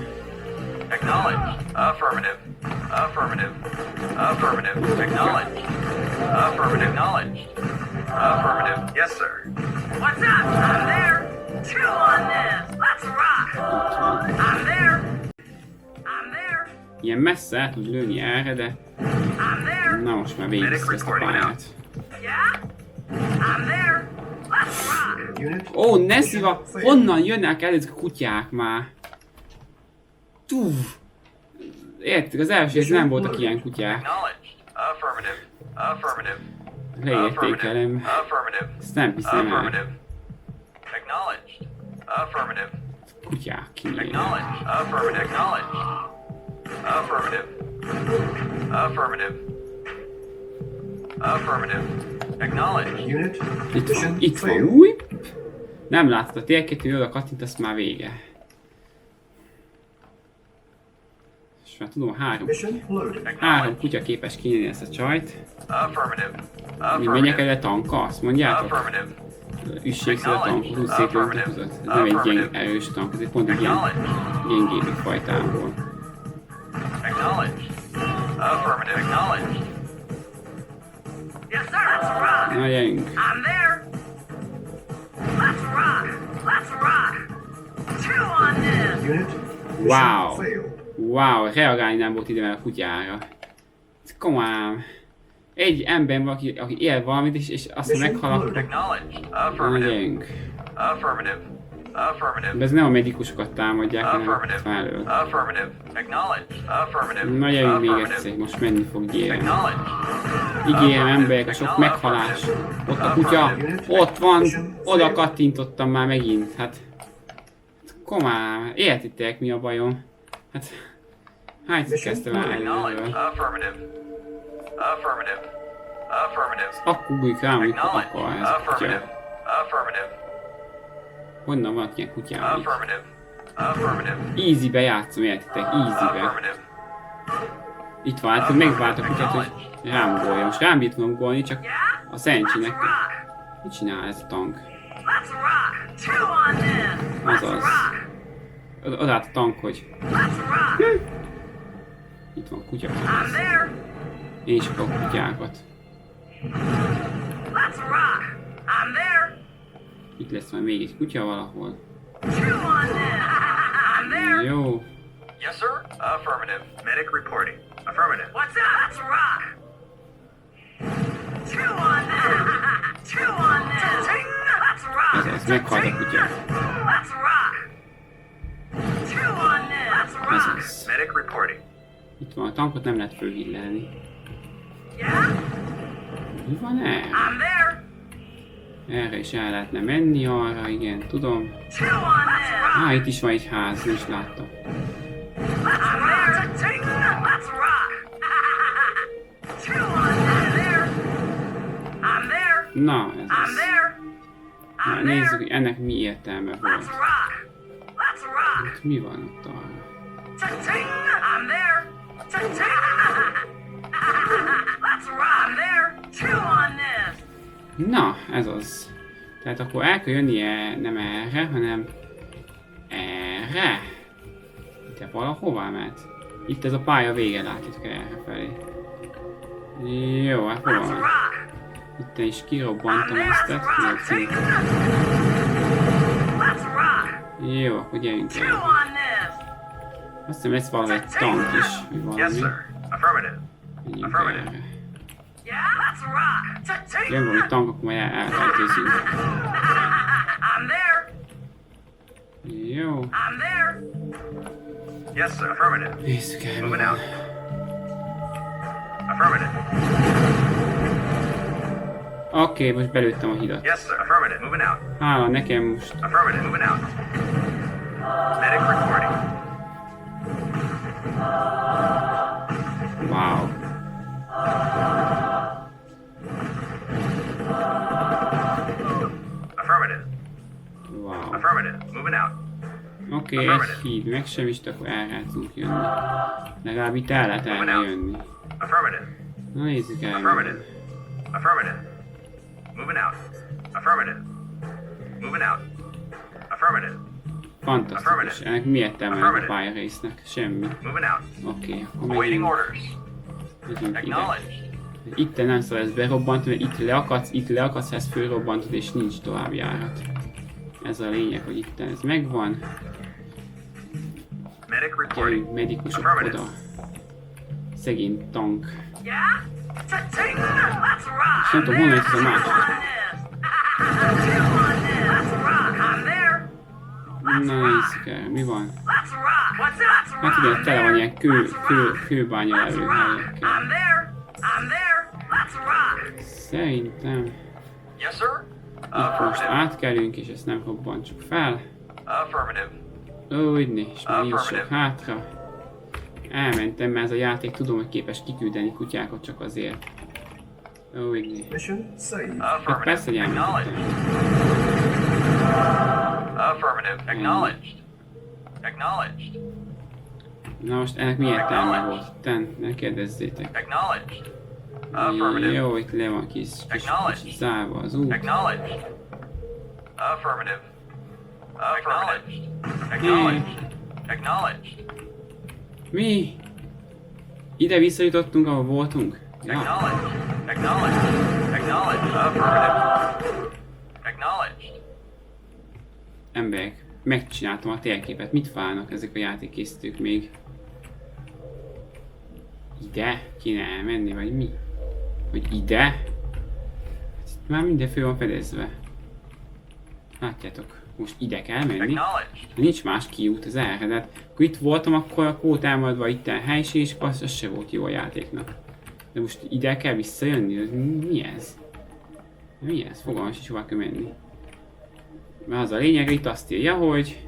Yes, sir. What's up? I'm there. Chew on this. Let's rock. Ott van. I'm there. I'm there. Ilyen messze el tud lőni erre, de... I'm there. Na most már végig ezt a pályát. Yeah? I'm there. Let's rock. Ó, ne szíva! Honnan jönnek el ezek a kutyák már? Érted, az első rész nem voltak ilyen kutyák. Leértékelem. Ezt nem hiszem el. Kutyák kinyílni. Itt van, új! Nem láttad a térképtől, oda kattintasz, már vége. És már tudom, három kutya képes kinyílni ezt a csajt. Mi menjek el a tanka, azt mondjátok? Üsségszél a tankot, úgy szépen húzott. Ez nem egy ilyen erős tank, ez egy pont egy ilyen gyengébbik fajtából. Yes, sir. Let's rock. Na, gyerünk! I'm there. Let's rock. Let's rock. Chew on this. Wow, reagálni nem volt időm el a kutyára. Komolyan. Egy ember van, aki él valamit, és azt meghal, akkor... Na, gyerünk. De ez nem a medikusokat támadják, hanem felől. Na, gyerünk még egyszer, most menni fog, gyerünk. Ígérem, emberek, a sok meghalás. Ott a kutya, ott van, oda kattintottam már megint, hát... Komolyan, értitek mi a bajom? Hát... Hányszor kezdtem el előről? Akkor ugrik rám, amikor akar ez a kutya. Honnan van ilyen kutyám? Easy-be játszom, értitek? Easy-be. Itt van, hát megvált a kutyát, hogy rám ugoljon. Most rám bírt volna ugolni, csak a szerencsének... Mit csinál ez a tank? Azaz. Odállt a tank, hogy... Itt van kutya. Én is akarok kutyákat. Itt lesz már még egy kutya valahol. Jó. Yes, sir. Affirmative. Medic reporting. Affirmative. What's up? Let's rock. Chew on that. Chew on that. Let's rock. Ez meghalt a kutya. Let's rock. Chew on that. Let's rock. Ez. Medic reporting. Itt van a tankot, nem lehet fölvillelni. Yeah? Mi van el? I'm there. Erre is el lehetne menni, arra, igen, tudom. Chew on that. Itt is van egy ház, nem is láttam. I'm there. Let's rock. Chew on that. There. I'm there. Na, ez I'm az. there. Na, I'm nézzük, there. hogy ennek mi értelme Let's volt. rock. Let's rock. Mi van ott arra? I'm there. Let's rock. I'm there. Chew on this. Na, ez az. Tehát akkor el kell jönnie nem erre, hanem erre. De valahová mehet. Itt ez a pálya vége, látjátok erre felé. Jó, hát hol van? Itt is kirobbantam ezt, jó, akkor gyerünk el. Azt hiszem lesz valami egy tank is, vagy valami. Yes, sir. Affirmative. Menjünk erre. Jön valami tank, akkor majd elrejtőzünk. Jó. Yes, sir. Affirmative. Nézzük el, mi Moving van. out. Affirmative. Oké, most belőttem a hidat. Yes, sir. Affirmative. Moving out. Hála nekem most. Affirmative. Moving out. Medic reporting. Wow. Affirmative. Wow. Affirmative. Moving out. Oké, egy híd megsemmisít, akkor el tudunk jönni. Legalább itt el lehet erre jönni. Affirmative. Na nézzük el. Affirmative. Affirmative. Moving out. Affirmative. Moving out. Affirmative. Fantasztikus. Ennek mi értelme a pályarésznek? Semmi. Moving out. Oké, akkor Awaiting megyünk. orders. Megyünk ide. Acknowledged. Itt nem szabad ezt berobbantani, mert itt leakadsz, ezt fölrobbantod és nincs tovább járat. Ez a lényeg, hogy itt ez megvan. Medic reporting. Gyerünk medikusok oda. Szegény tank. És nem tudom mondani, hogy ez a második. Na nézzük el, mi van? Hát igen, tele van ilyen kőbánya levő helyekkel. Szerintem Yes, sir. itt most átkelünk és ezt nem robbantsuk fel. Affirmative. Úgyni, és már nincs sok hátra. Elmentem, mert ez a játék tudom, hogy képes kiküldeni kutyákat csak azért. Úgyni. Mission saved. Hát persze, hogy elmentem. Affirmative. Acknowledged. Acknowledged. Na most ennek mi értelme volt? Itten, ne kérdezzétek. Acknowledged. Affirmative. Jó, itt le van kis zárva az út. Acknowledged. Affirmative. Acknowledged. Acknowledged. Acknowledged. Mi? Ide visszajutottunk, ahol voltunk? Ja. Acknowledged. Acknowledged. Acknowledged. Affirmative. Acknowledged. Emberek, megcsináltam a térképet. Mit várnak ezek a játékkészítők még? Ide kéne elmenni, vagy mi? Vagy ide? Hát itt már minden fő van fedezve. Látjátok, most ide kell menni. Acknowledged. Nincs más kiút az erre, de akkor itt voltam, akkor a kód elmaradva itten helység, és az se volt jó a játéknak. De most ide kell visszajönni? Mi ez? Mi ez? Fogalmas is hova kell menni. Mert az a lényeg, itt azt írja, hogy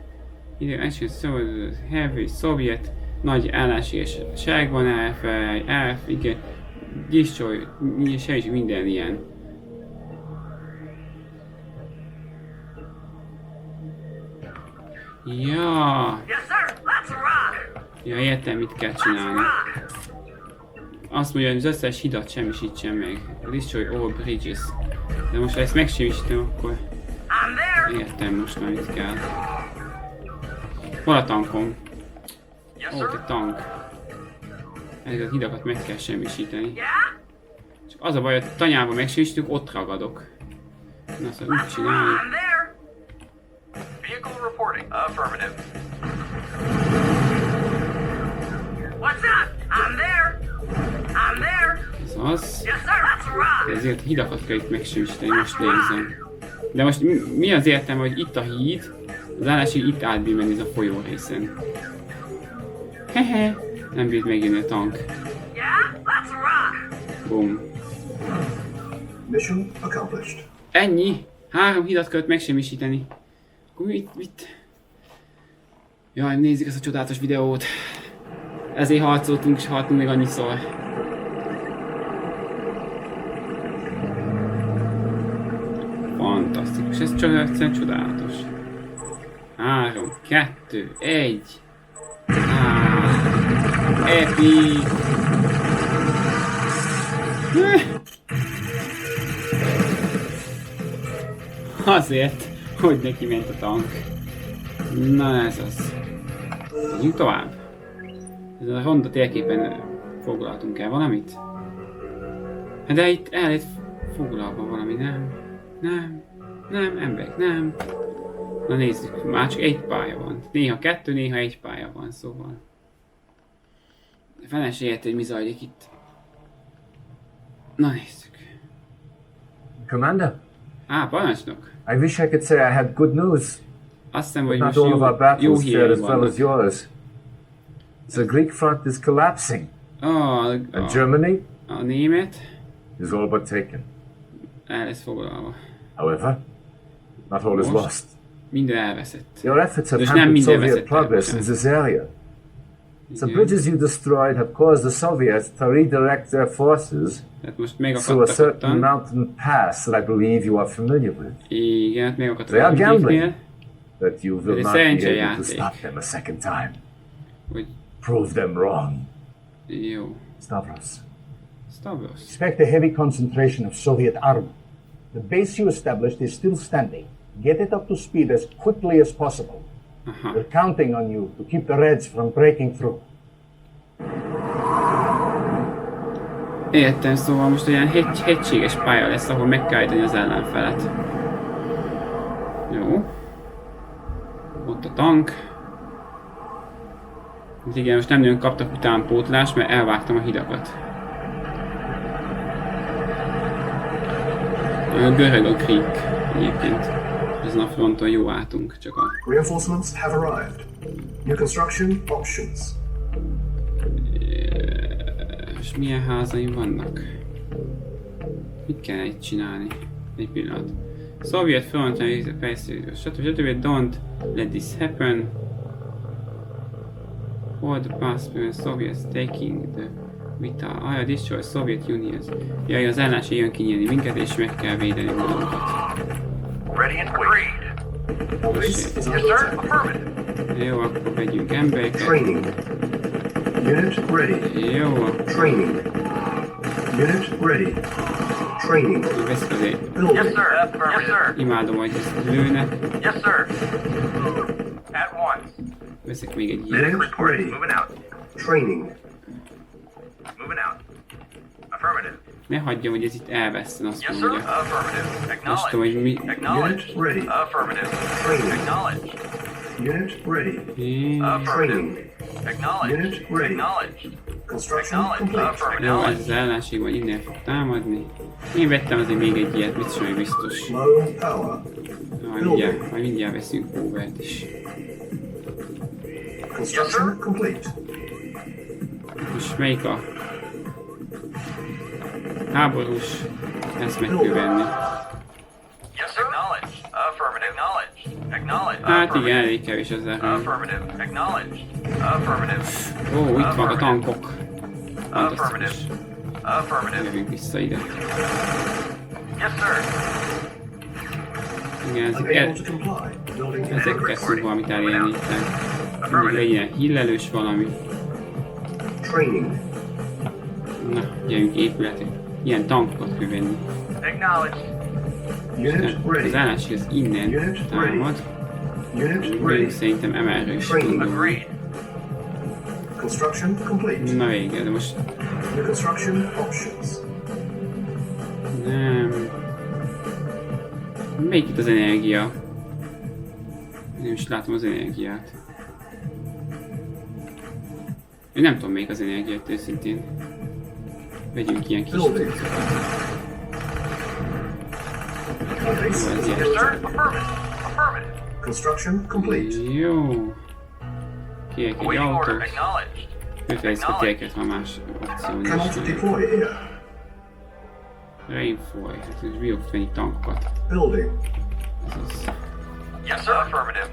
ide elsőtől szovjet, nagy ellenségesság van, igen, destroy, semmi minden ilyen. Ja. Ja, értem, mit kell csinálni. Azt mondja, hogy az összes hidat semmisítsen meg. Destroy all bridges. De most ha ezt megsemmisítem, akkor értem most már, mit kell. Hol a tankom? Yes, Ó, sir. egy tank. Ezeket a hidakat meg kell semmisíteni. Csak az a baj, hogy tanyában megsemmisítjük, ott ragadok. Na, szóval úgy csináljuk. Vehicle reporting. Affirmative. What's up? I'm there. I'm there. Ez az. Yes, sir. That's a rock. De ezért a hidakat kell itt megsemmisíteni, most nézem. De most mi az értelme, hogy itt a híd, az ellenség itt átbír menni ez a folyó részen. Hehe, nem bírt megjönni a tank. Yeah, that's a rock. Bum. Mission accomplished. Ennyi? 3 hidat kellett megsemmisíteni. Akkor mit? Jaj, nézzük ezt a csodálatos videót. Ezért harcoltunk és haltunk még annyiszor. Fantasztikus, ez csak egyszerűen csodálatos. 3, 2, 1. Epic! Azért, hogy neki ment a tank. Na ez az. Megyünk tovább. Ezen a ronda térképen foglaltunk el valamit? Hát de itt el lett foglalva valami, nem? Nem, emberek, nem. Na nézzük, már csak egy pálya van. Néha 2, néha 1 pálya van, szóval. Fene se érte, hogy mi zajlik itt. Na nézzük. Commander, Parancsnok. I wish I could say I had good news. Azt hiszem, hogy Not most all of our jó battles fared hírek as well as vannak. yours. The Greek front is collapsing, and Germany A német is all but taken. el lesz foglalva. However, not all is Most lost. minden elveszett. Your efforts have Dus nem hampered minden Soviet veszett el, progress in bocsánat. this area. The Igen. bridges you destroyed have caused the Soviets to redirect their forces Tehát most through a megakadtak certain ottan. mountain pass that I believe you are familiar with. Igen, hát They megakadtak are a gambling. vidéknél. That you will Ez not be szerencse able to játék. stop them a second time. Hogy Prove them wrong. jó. Stavros. Stavros. Expect a heavy concentration of Soviet armor. The base you established is still standing. Get it up to speed as quickly as possible. Aha. We're counting on you to keep the Reds from breaking through. Értem, szóval most olyan hegységes pálya lesz, ahol meg kell állítani az ellenfelet. Jó. Ott a tank. Hát igen, most nem nagyon kaptak utánpótlást, mert elvágtam a hidakat. Görög a Creek egyébként. Ezen a fronton jó álltunk, csak a... Reinforcements have arrived. New construction options. És milyen házaim vannak? Mit kell itt csinálni? Egy pillanat. Szovjet fronton, stb. Don't let this happen. Hold the past when Soviets taking the vital. Destroy Soviet Unions. Jaj, az ellenség jön kinyílni minket, és meg kell védeni magunkat. Ready and agreed. All base is Yes, under sir. attack. Affirmative. Jó, akkor vegyünk embereket. Training. Unit ready. Jó, Training. Unit ready. Training. akkor veszik azért. Yes, Building. sir. Yes, sir. Imádom, hogy ezt lőnek. Yes, sir. At once. Veszek még egy ilyet. Medics ready. Moving out. Training. Moving out. Affirmative. Ne hagyjam, hogy ez itt elveszten, azt Yes, sir. mondja. Affirmative. Most tudom, hogy mi... Acknowledged. Unit ready. Affirmative. Training. Acknowledged. Unit ready. Affirmative. Training. Acknowledged. Unit ready. Acknowledged. Construction Acknowledged. complete. Jó, ez Affirmative. az ellenség majd innen fog támadni. Én vettem azért még egy ilyet, mit sem biztos. Low power. Majd mindjárt veszünk overt is. Construction complete. Most melyik a háborús? Ezt meg kell venni. Yes, sir. Acknowledged. Affirmative. Acknowledged. Acknowledged. Hát igen, elég kevés az erő. Affirmative. Acknowledged. Affirmative. Ó, itt vannak a tankok. Affirmative. Fantasztikus. Affirmative. Jövünk vissza ide. Yes, sir. Igen, Unable to comply. Building in ezekkel progress. szok valamit elérni itt. Mindig legyen hillelős valami. Training. Na, gyerünk épületek. Ilyen tankokat kell venni. Acknowledged. Unit Az ready. ellenség az innen támad. Unit Megyünk ready. szerintem emelre is. Training. Agreed. Construction complete. Na vége, de most New construction options. nem. Melyik itt az energia? Nem is látom az energiát. Én nem tudom melyik az energiát őszintén. Vegyünk ilyen kis Building. cuccokat. Our base Jó, ez is ilyen. Yes, under sir. attack. Affirmative. Affirmative. Construction complete. Jó. Kérek egy Awaiting order. autót. Acknowledged. Kötelező térket van más opció Cannot is. deploy here. Rainfall, hát most bírok venni tankokat. Building. Ez az. Yes, sir. Affirmative.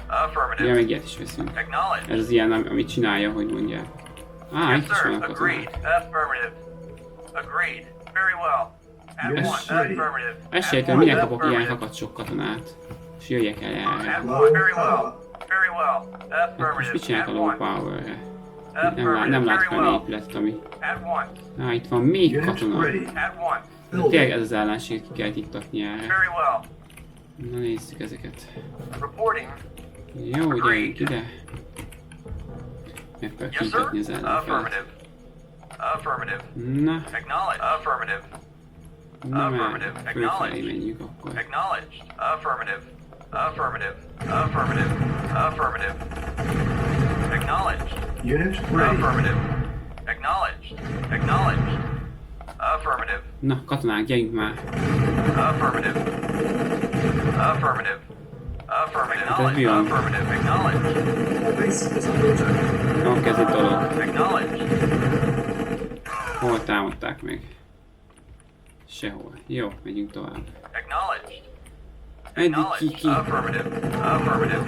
Ja, Affirmative. meg ilyet is veszünk. Acknowledged. Ez az ilyen, amit csinálja, hogy mondják. Yes, Itt is sir. vannak Agreed. katonák. Affirmative. Agreed. Very well. At Yes, once. ready. Affirmative. Ezt At sejtem, once. minek kapok ilyen Affirmative. hakat sok katonát. És jöjjek el erre. At Low once. Very well. power. Very well. Hát most mit Affirmative. csinálják At a low once. power-re? Affirmative. Nem Very látok olyan well. épületet, ami... At once. Itt van még Unit katona. ready. At once. Tényleg Building. ez az ellenség, ki kell tiktatni erre. Very well. Na nézzük ezeket. Reporting. Jó, gyerünk ide. Meg kell Yes, sir. kintetni az ellenfelet. Affirmative. Affirmative. Na, Acknowledge. Affirmative. na már Affirmative. fölfelé Acknowledge. menjünk akkor. Acknowledged. Affirmative. Affirmative. Affirmative. Affirmative. Acknowledged. Unit ready. Affirmative. Acknowledged. Acknowledged. Affirmative. Na, katonák, gyerünk már! Affirmative. Affirmative. Affirmative. mi van? Affirmative. Acknowledged. Base is under attack. Van kezdő dolog. Acknowledged. Hol támadták meg? Sehol. Jó, megyünk tovább. Acknowledged. Eddig ki. Affirmative. Affirmative.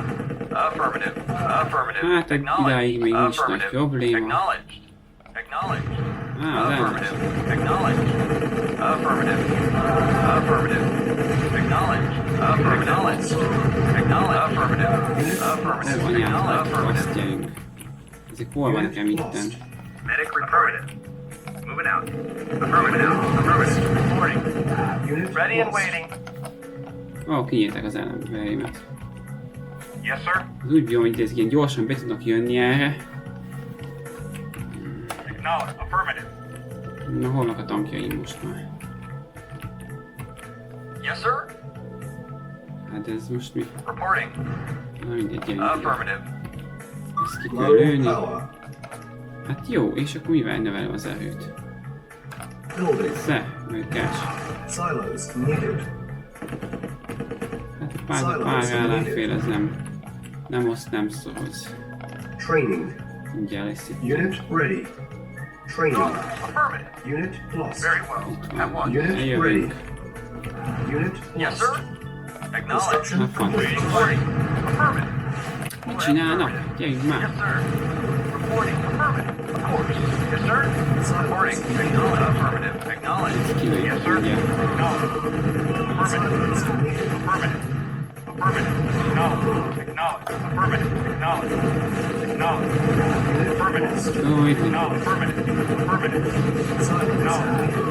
Affirmative. Affirmative. Hát idáig még nincs nagy probléma. Acknowledged. Acknowledged. Az elmos. Affirmative. Acknowledged. Affirmative. Affirmative. Acknowledged. Acknowledged. Acknowledged. Affirmative. Affirmative. Anyát, azt Affirmative. gyerünk. Ezek hol van nekem itten? Medic affirmative. Moving out. Affirmative. Affirmative. Reporting. Unit Ready and lost. waiting. Ó, kinyírták az ellenfeleimet. Yes, sir. Az úgy bírom, hogy ez ilyen gyorsan be tudnak jönni erre. Acknowledge. Affirmative. Na, hol vannak a tankjaim most már? Yes, sir. Hát ez most mi? Reporting. Na mindegy, gyerünk. Affirmative. Ezt ki kell Low lőni. power. Hát jó, és akkor mivel növelem az erőt? Building. Meg cash. Silos needed. Hát a pár ellenfél, ez nem oszt, nem szoroz. Training. Mindjárt lesz itt. Unit ready. Training. Affirmative. Unit lost. Very well. At once. Unit ready. Eljövünk. Unit Yes, lost. sir. Acknowledged. Construction Hát van. complete. Reporting. Affirmative. Mit csinálnak? Gyerünk Yes, már! sir. Reporting. Affirmative. Of course. Yes, sir. Reporting. Acknowledged. Affirmative. Acknowledged. Kilőjük Yes, sir. mindjárt. Acknowledge. Silos needed. Affirmative. Affirmative. Acknowledge. Acknowledge. Affirmative. Acknowledge. Acknowledge. Affirmative. Ó, itt Acknowledge. Affirmative. Affirmative. Silos Acknowledge. needed.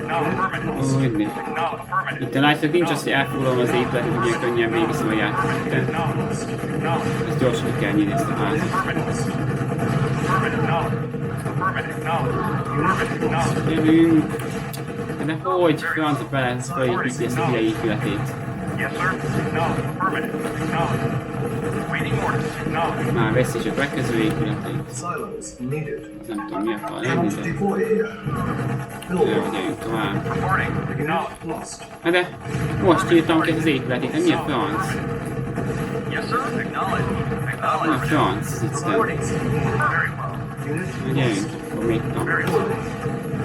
Acknowledge. Affirmative. Ó, itt mi? Acknowledge. Affirmative. Itt látjátok, nincs az, hogy elfoglalom az épületet, hogy ilyen könnyen végigviszem a játékot. De Acknowledge. Acknowledge. ezt gyorsan ki kell nyírni ezt a házat. Affirmative. Affirmative. Acknowledge. Affirmative. Acknowledge. Affirmative. Acknowledge. Gyerünk! De hogy francia felépíti ezt a hülye épületét? Yes, sir. Acknowledge. Affirmative. Acknowledge. Waiting orders. Acknowledge. Már veszi csak bekező épületét. Silos needed. Ez nem tudom mi akar lenni, Cannot de deploy here. jó, Building. gyerünk tovább. Reporting. Unit lost. Na de most írtam ki az épületét, hát mi a franc? Yes, sir. Acknowledged. Mi a Acknowledged. franc? Ez itt Reporting. Very well. Unit Na gyerünk, akkor még tank. Very well.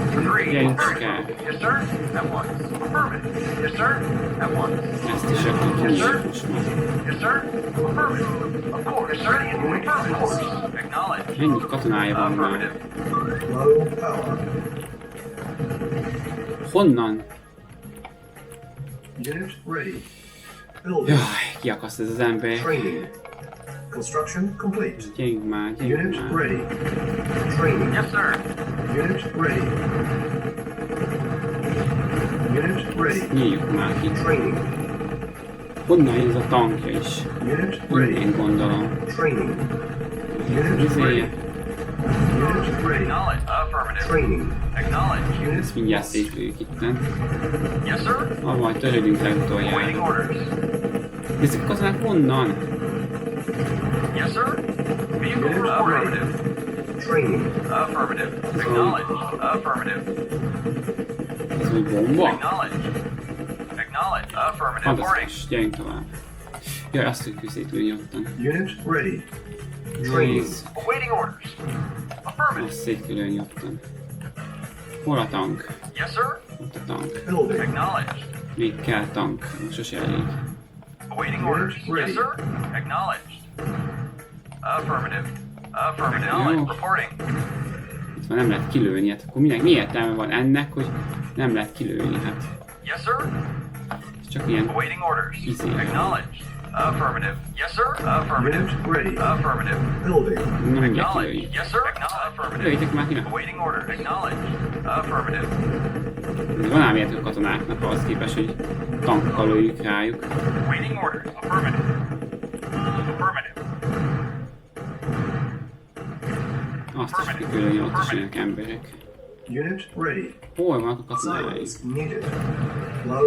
Three. Gyerünk csak el. Yes, sir. At once. Affirmative. Yes, sir. At once. Ezt is akkor kinyírjuk most már. Yes, sir. Affirmative. Of course. Yes, sir. Affirmative. Of course. Acknowledged. Mennyi katonája van már? Affirmative. Low power. Honnan? Unit ready. Building. Jaj, kiakaszt ez az ember. Training. Construction complete. Gyerünk már, gyerünk Unit már. ready. Training. Yes, sir. Unit ready. Unit ready. Nyíljuk már ki. Training. Honnan jön ez a tankja is? Unit ready. Én gondolom. Training. Unit Izéje. ready. Unit ready. Acknowledged. Affirmative. Training. Acknowledged. Ezt mindjárt szétlőjük itten. Yes, sir. Majd törődünk legutoljára. Waiting orders. De ezek a katonák honnan? Yes, sir. Vehicle Unit affirmative. ready. Training. Affirmative. Acknowledged. Affirmative. Ez úgy bomba? Acknowledged. Acknowledged. Affirmative. Reporting. Fantasztikus, gyerünk tovább. Jaj, azt tudjuk szétlőni ottan. Unit ready. Training. Nézd, Awaiting orders. Affirmative. azt szét kell lőni ottan. Hol a tank? Yes, sir. Ott a tank. Building. Acknowledged. Még kell tank, sose elég. Awaiting orders. Ready. Yes, sir. Acknowledged. Affirmative. Affirmative. No. Acknowledged. Reporting. Itt már nem lehet kilőni, hát akkor mi értelme van ennek, hogy nem lehet kilőni, hát Yes, sir. ez csak ilyen Awaiting orders. Easy. Acknowledged. Affirmative. Yes, sir. Affirmative. Unit ready. Affirmative. Building. na mindjárt Acknowledged. kilőjük. Yes, sir. Affirmative. Lőjétek már ki, na. Awaiting orders. Acknowledged. Affirmative. Van ám ilyet a katonáknak ahhoz képest, hogy tankkal lőjük rájuk. Awaiting orders. Affirmative. Affirmative. Azt is kikülön, ott is jönnek emberek. Unit ready. Hol vannak a katonáim? Silos needed.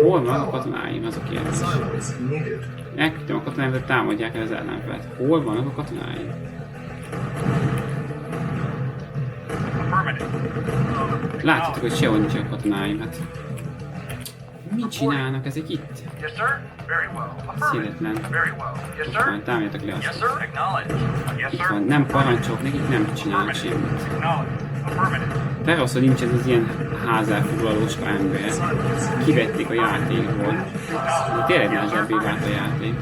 Hol vannak a katonáim? Az a kérdés. Silos needed. Elküldtem a katonáimat, hogy támadják el az ellenfelet. Hol vannak a katonáim? Látjátok, hogy sehol nincs a katonáim, hát... Mit csinálnak ezek itt? Yes, sir. Very well. Affirmative. Hihetetlen. Very well. Yes, Ott sir. van, támadjátok le Yes, azt. sir. Acknowledge. Yes, Itt sir. van, nem parancsok, nekik nem csinálnak semmit. Acknowledge. Affirmative. De rossz, hogy nincsen az ilyen házelfoglalós ember. Kivették a játékból. Tényleg nehezebbé vált a játék.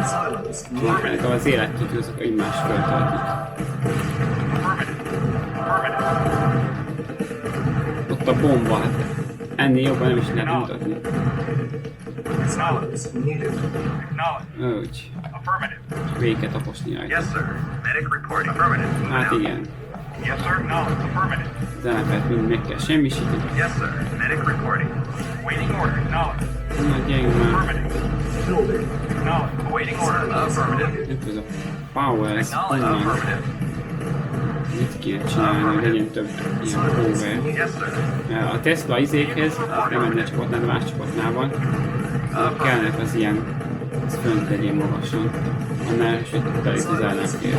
Silos needed. Ennek az életkítő azok egymást föltöltik. Ott a bomba, hát ennél jobban nem is lehet mutatni. Silos needed. Acknowledge. Úgy, Affirmative. végig taposni rajta. Yes, sir. Medic reporting. Affirmative. Hát igen, Yes, sir. Acknowledge. Affirmative. az ellenfelet mind meg kell semmisíteni. Yes, sir. Medic reporting. Waiting order. Acknowledge. Na gyerünk már, Affirmative. Building. Acknowledge. Awaiting order. Affirmative. itt az a power, ez Acknowledge. onnan. Affirmative. Mit kéne csinálni, hogy legyen több ilyen power. Yes, sir. A Tesla izékhez, az nem menne csapatnál, de más csapatnál van. Kellnek az ilyen, az fönt legyen magasan. Annál is, hogy telít az ellenfél.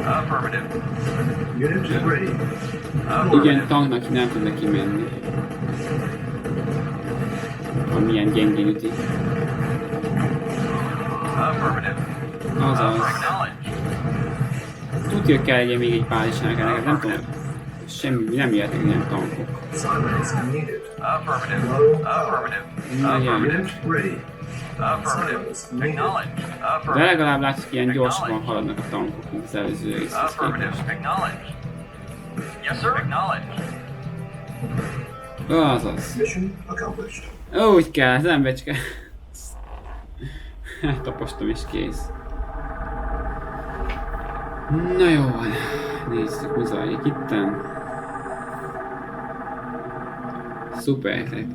Affirmative. Unit ready. Igen, tanknak ki nem tudnak kimenni. Ha milyen gyengén üti. Affirmative. Azaz. Acknowledge. Tudja, hogy kell legyen még egy bázisnál, neked nem tudom. Semmi, nem jöhetnek ilyen tankok. Silos needed. Affirmative. Affirmative. Nagyon. Unit ready. Affirmative. Acknowledge. De Affirmative. legalább látszik, ilyen gyorsabban haladnak a tankok, mint az előző részhez Affirmative. képest. Acknowledge. Yes, sir. Acknowledge. Azaz. Mission accomplished. Úgy kell, az embercske. Tapostam és kész. Na jó van. Nézzük, mi zajlik itten. Szuper.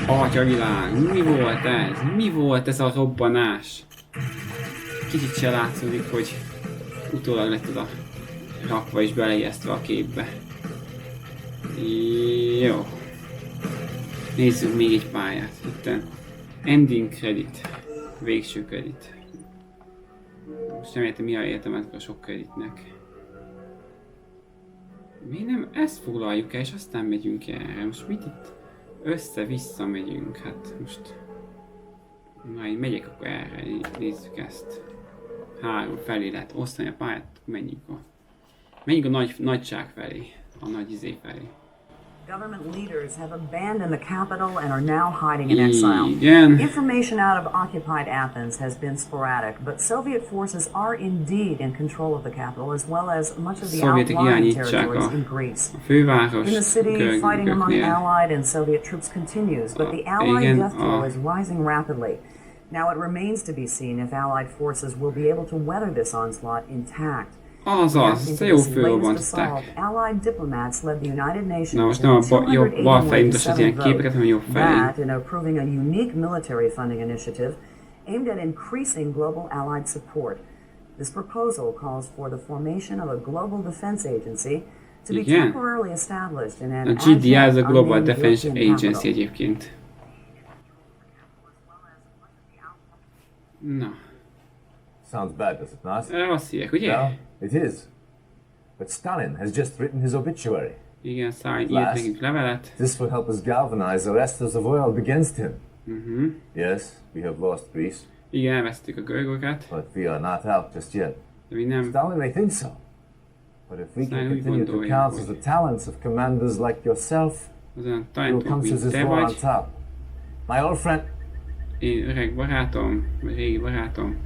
Atyavilág, mi volt ez? Mi volt ez a robbanás? Kicsit se látszódik, hogy utólag lett oda rakva és beleijesztve a képbe. Jó. Nézzük még egy pályát. Itten ending credit. Végső credit. Most nem értem, mi a értelme a sok kreditnek. Mi nem ezt foglaljuk el, és aztán megyünk erre. Most mit itt össze-vissza megyünk? Hát most... Na, én megyek akkor erre, nézzük ezt. 3 felé lehet osztani a pályát, menjünk a nagyság felé. A nagy izé felé. Government leaders have abandoned the capital and are now hiding in exile. Igen. Information out of occupied Athens has been sporadic, but Soviet forces are indeed in control of the capital as well as much of the Szovjetek outlying irányítják territories a in Greece. főváros In the city, fighting among görögöknél. Allied and Soviet troops continues, but the Allied death toll is rising rapidly. Now it remains to be seen if Allied forces will be able to weather this onslaught intact. Azaz, ezt jó fölrobbantották. Allied diplomats led the United Nations. Na most nem a jobb bal felé mutasd ilyen képeket, hanem jobb felé. That in approving a unique military funding initiative aimed at increasing global Allied support. This proposal calls for the formation of a global defense agency to be Igen. temporarily established in an A GDI az a Global unnamed Defense European Agency capital. egyébként. Na, Sounds bad, does it not? azt hívják, ugye? No, it is. But Stalin has just written his obituary. Igen, Szálin írt nekünk levelet. This will help us galvanize the rest of the world against him. Yes, we have lost Greece, Igen, elvesztettük a görögöket, but we are not out just yet. de mi nem. Stalin may think so. But if we can Stalin úgy continue to gondolja, count hogy- the talents of commanders like yourself, Az olyan we will come talentok, through mint this te war on vagy. top. My old friend... Én öreg barátom, vagy régi barátom.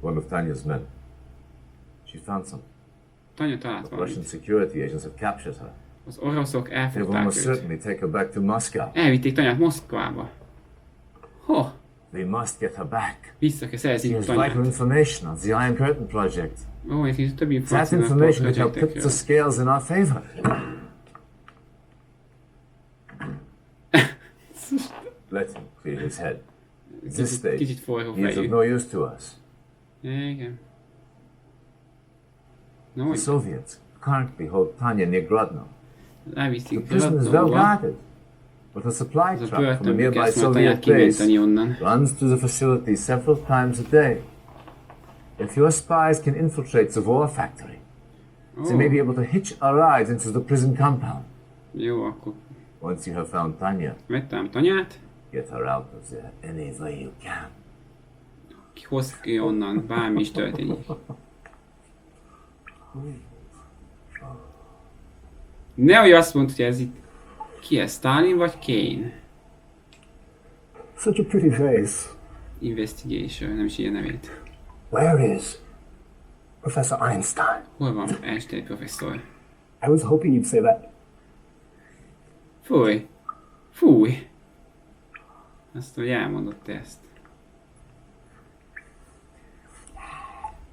One of Tanya's men. She found some. Tanya talált Russian valamit. security agents have captured her. Az oroszok They will elfogták almost őt. certainly take her back to Moscow. Elvitték Tanyát Moszkvába. Ho! We must get her back. Vissza kell She szerezni has vital Tanyát. information on the Iron Curtain project. Ó, nekik több That információ information could help tip the projektekről. scales in our favor. Let him clear This state Kicsit forró is of fejű. no use to us. Igen. No, The hogy Soviets currently hold Tanya near Grodno. The elviszik prison is well Grodnóba. guarded, but a supply Az a truck from a börtönbe nearby kezd majd anyát Soviet base kimenteni onnan. runs to the facility several times a day. If your spies can infiltrate the war factory, they may be able to hitch a ride into the prison compound. Jó, akkor Once you have found Tanya, vettem Tanyát. get her out of there any way you can. Hozd ki onnan, bármi is történik. Nehogy azt mondta, hogy ez itt... Ki ez? Stalin vagy Kane? Such a pretty face. Investigation, nem is ilyen nevét. Where is Professor Einstein? Hol van Einstein professzor? I was hoping you'd say that. Fúj! Fúj! Azt, hogy elmondott te ezt.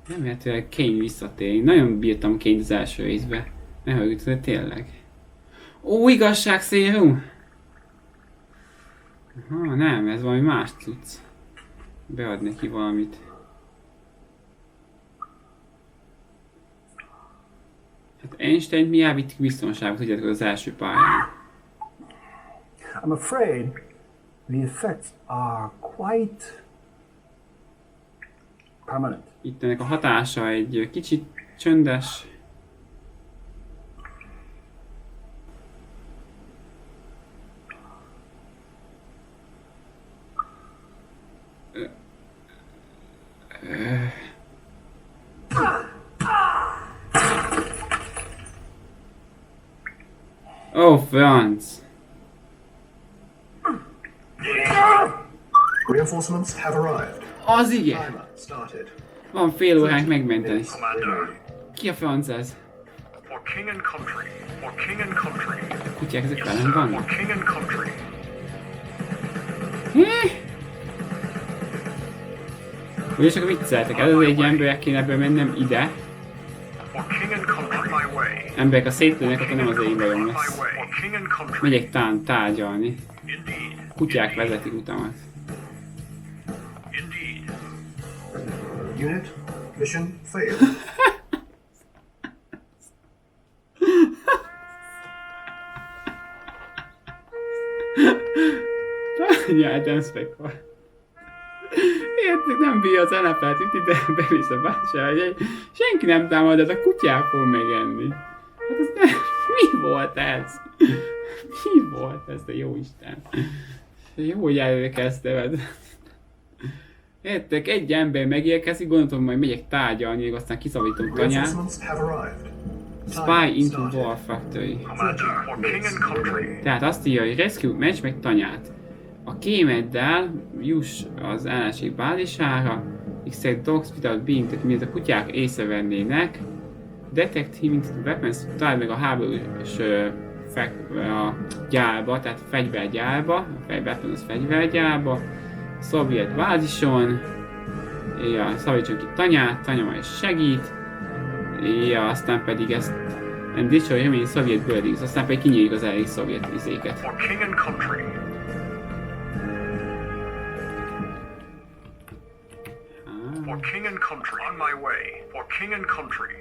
Remélhetőleg Kane visszatér. Nagyon bírtam Kane az első részbe. Ne hallgatott, de tényleg. Ó, igazságszérum! Aha, nem, ez valami más cucc. Bead neki valamit. Hát Einstein mi elvittük biztonságot, tudjátok, az első pályán. I'm afraid the effects are quite permanent. Itt ennek a hatása egy kicsit csöndes. Oh, Franz! Reinforcements have arrived. Az igen! Timer started. Van fél óránk megmenteni. Commander, Ki a franc ez? for king and country, for king and country. A kutyák ezek Yes, velem sir, for vannak? king and country. Ugye csak vicceltek, ez az egy emberek kéne ebből mennem ide. For king and country, on my way. Emberek a szétlőnek, akkor nem az én bajom On my lesz. way. For king and country. Megyek tárgyalni. Indeed. Kutyák vezetik utamat. Indeed. Unit, mission failed. Tárgyalt inspektor. Érted, nem bírja az NFL-t, itt ide bevisz a bácsány. Senki nem támad, ez a kutyák fog megenni. Hát ez nem... Mi volt ez? Mi volt ez, te jó Isten? Jó, hogy előkezdted. Értek, egy ember megérkezik, gondoltam, majd megyek tárgyalni, még aztán kiszabadítom tanyát. Reinforcements have arrived. Spy into War Factory. Commander, for king and country. Tehát azt írja, hogy Rescue Match meg tanyát. A kémeddel juss az ellenség bázisára, extract dogs without being, tehát miért a kutyák észrevennének. Detect him into the weapons, találd meg a háborús a gyárba, tehát a fegyvergyárba, a weapon az fegyvergyárba, szovjet bázison, ja, szabadítson ki tanyát, tanya majd segít, ja, aztán pedig ezt and destroy remaining Soviet buildings, aztán pedig kinyírjuk az elég szovjet izéket. For king and country. For king and country. On my way. For king and country.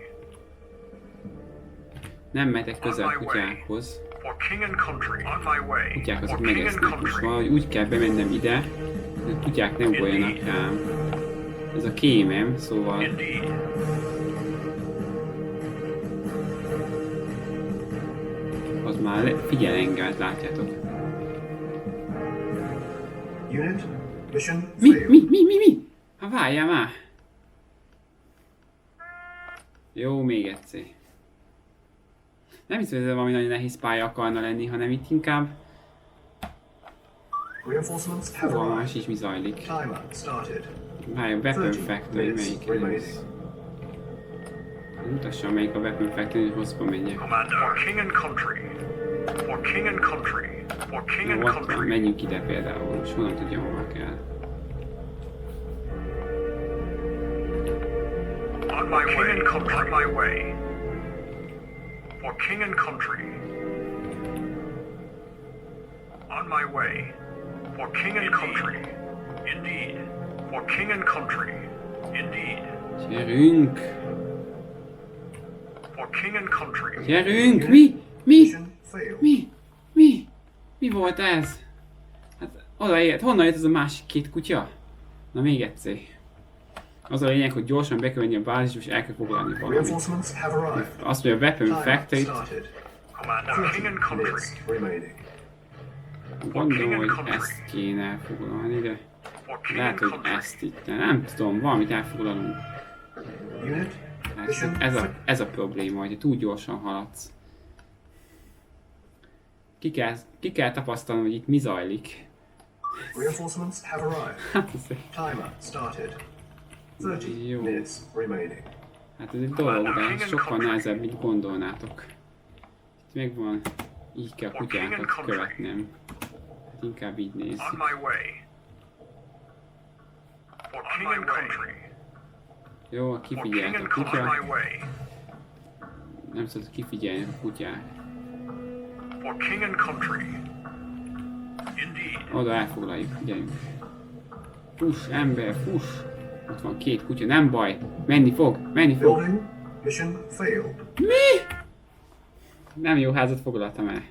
Nem mehetek közel a kutyákhoz. For king and country. On my way. Kutyák azok For king and megesznek, és country. valahogy úgy kell bemennem ide, hogy a kutyák ne ugoljanak rám. Ez a kémem, szóval... Indeed. Az már figyel engem, látjátok. Unit, mission Mi? failed. Mi? Ha várjál már! Jó, még egyszer. Nem hiszem, hogy ez valami nagyon nehéz pálya akarna lenni, hanem itt inkább... Reinforcements have Valami arrived. más is mi zajlik. Timer started. Várj, a Weapon 30 Factory, minutes melyik remaining. ez? Mutassam, melyik a Weapon Factory, hogy hosszba menjek. Commander. For king and country. For king and country. For king Jó, and ott van, country. menjünk ide például, és honnan tudja, hova kell. On my way. And country. On my way. For king and country. On my way. For king and country. Indeed. For king and country. Indeed. Gyerünk! For king and country. Gyerünk! Mi? Mi? Mission failed. Mi? Mi volt ez? Hát odaért. Honnan jött ez a másik két kutya? Na még egyszer. Az a lényeg, hogy gyorsan be kell menni a bázisba és el kell foglalni valamit. Reinforcements have arrived. Azt mondja, a Weapon Timer Factory-t. started. Commander, king and 30 country. minutes remaining. Gondolom, hogy ezt kéne elfoglalni, de For king lehet, and hogy country. ezt itt. De nem tudom, valamit elfoglalunk. Unit, mission Ez a probléma, hogy túl gyorsan haladsz. Ki kell tapasztalnom, hogy itt mi zajlik. Reinforcements have arrived. Hát ez, Timer started. 30 Jó. minutes remaining. hát ez egy dolog, de sokkal nehezebb, mint gondolnátok. Itt megvan, így kell kutyákat követnem. Hát inkább így On nézzük. my way. For king and country. Jó, For king kifigyelt a and country. On kutya. my way. Nem szabad kifigyelni a kutyát. For king and country. Indeed. Oda elfoglaljuk, gyerünk. Fuss, ember, fuss! Ott van két kutya, nem baj. Menni fog. Building, mission failed. Nem jó házat foglaltam el.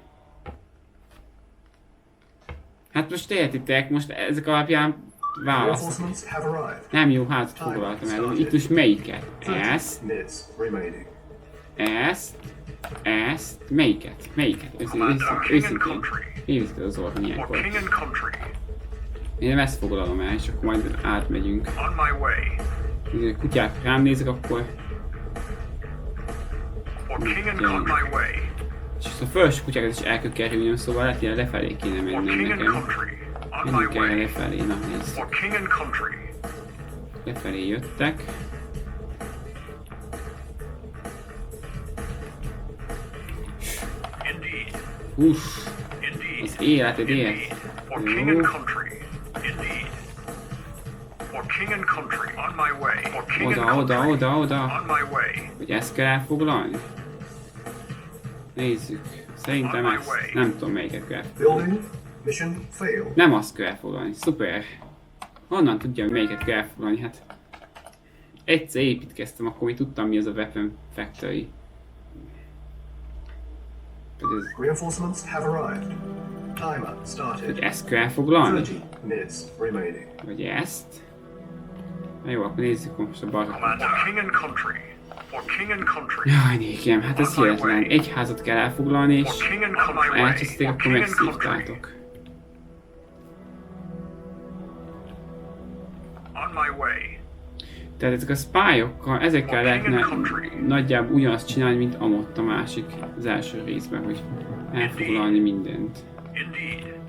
Hát most tehetitek, most ezek alapján választok. Reinforcements have arrived. Nem jó házat foglaltam el. Itt most melyiket? 30 Ezt, minutes remaining. ezt, melyiket? Őszintén. Őszintén az orvon For ilyenkor. king and country. Én nem ezt foglalom el, és akkor majd átmegyünk. On my way. Ha kutyák rám nézek, akkor... For king and on my way. És ezt a felső kutyákat is el kell kerülnöm, szóval lehet, hogy lefelé kéne For mennem king and nekem. country. On my Menjünk el way. lefelé, na nézd. For king and country. Lefelé jöttek. Indeed. Hús! Indeed. Az életedért! For king and country. Indeed. For king and country. On my way. For king and country. Oda! On my way. Hogy ezt kell elfoglalni? Nézzük. Szerintem ezt. Nem tudom melyiket kell elfoglalni. Building, mission failed. Nem azt kell elfoglalni. Szuper! Honnan tudja, hogy melyiket kell elfoglalni? Hát... Egyszer építkeztem, akkor még tudtam, mi az a Weapon Factory. Hogy Reinforcements have arrived. Timer hogy started. ezt kell elfoglalni? 30 minutes remaining. Vagy ezt? Na jó, akkor nézzük most a balra. Commander. For king and country. For king and country. Jaj, nékem, hát ez hihetetlen. Egy házat kell elfoglalni, és For king and country. elcseszték, For akkor king and country. megszívtátok. On my way. Tehát ezek a spy-okkal, ezekkel lehetne nagyjából ugyanazt csinálni, mint amott a másik, az első részben, hogy elfoglalni mindent. Indeed.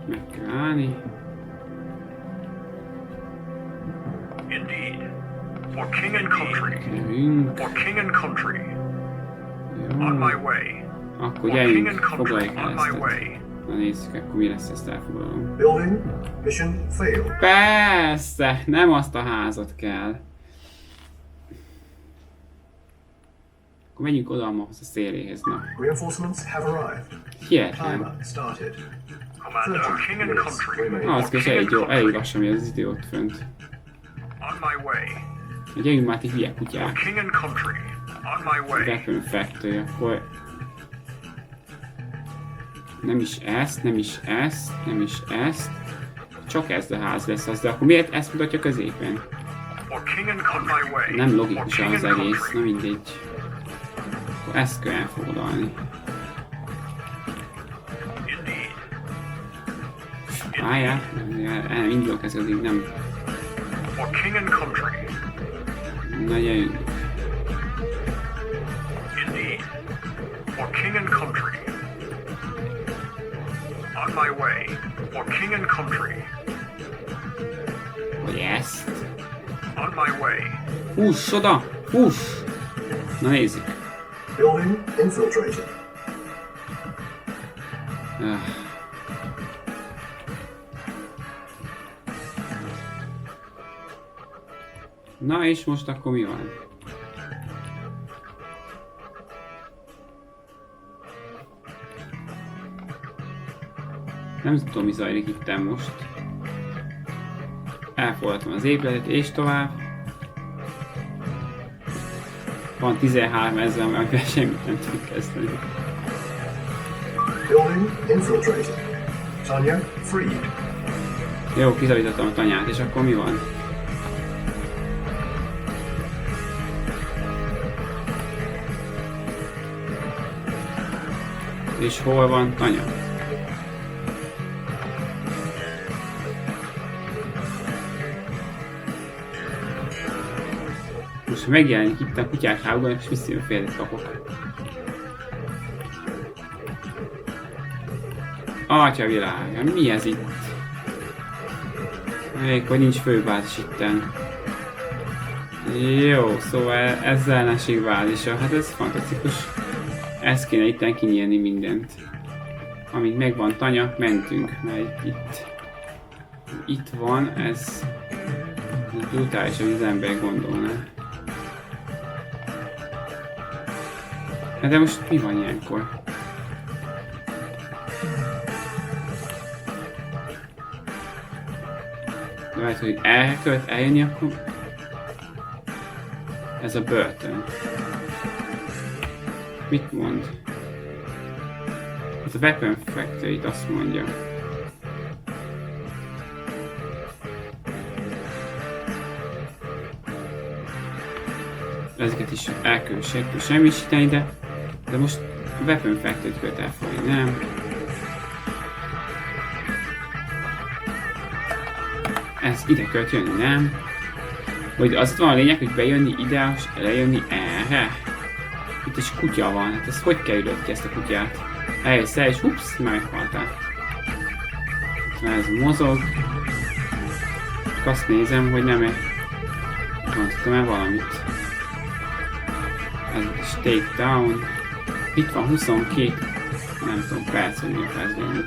Meg kell állni. Indeed. For king and country. Gyerünk. For king and country. On Jó. my way. Akkor For king gyerünk, and country. foglaljuk el On my ezt. way. Na nézzük, akkor mi lesz, ezt elfoglalom. Building, mission failed. Persze! Nem azt a házat kell. Akkor menjünk oda a széléhez, na. Reinforcements have arrived. Hihetetlen. Timer started. Commander. For king and country. remaining. Az kell, elég lassan megy az idő ott fönt. On my way. Gyerünk már ti hülye kutyák. King and country. On my way. Weapon Factory, akkor... Nem is ezt, nem is ezt, nem is ezt. Csak ez a ház lesz az, de akkor miért ezt mutatja középen? For king and on my way. Nem For logikus king az and egész, country. na mindegy. Akkor ezt kell elfoglalni. Indeed. Várjál, indulok ez addig, nem. For king and country. Na gyerünk. Indeed. For king and country. On my way. For king and country. Vagy ezt. On my way. Húss oda! Húss! Na nézzük. Building infiltrated. Ah. Na és most akkor mi van? Nem tudom, mi zajlik itt most. Elfoglaltam az épületet és tovább. Van 13 000, amivel semmit nem tudjuk kezdeni. Building infiltrated. Tanya freed. Jó, kizavítottam a tanyát, és akkor mi van? És hol van tanya? Most megjelenik itt a kutyák háborúban, és visszafélét kapok. Atyavilág, mi ez itt? Még hogy nincs főbázis itten. Jó, szóval ez ellenség bázisa, hát ez fantasztikus. Ezt kéne itten kinyírni mindent. Amint megvan tanya, mentünk, mert itt van, ez brutális, amit az ember gondolná. De most mi van ilyenkor? De lehet, hogy el kellett eljönni, akkor... Ez a börtön. Mit mond? Ez a Weapon Factory-t azt mondja. Ezeket is el kell semmisíteni, de most a Weapon Factory-t kell elfogadni, nem? Ez ide kell jönni, nem? Vagy az van a lényeg, hogy bejönni ide, és lejönni erre? Itt is kutya van, hát ez hogy kerülött ki ezt a kutyát? Eljössz el, és hups, meghaltál. Itt ez mozog. Csak azt nézem, hogy nem rontottam-e valamit. Ez is take down. Itt van 22, nem tudom, perc, hogy mi a percben.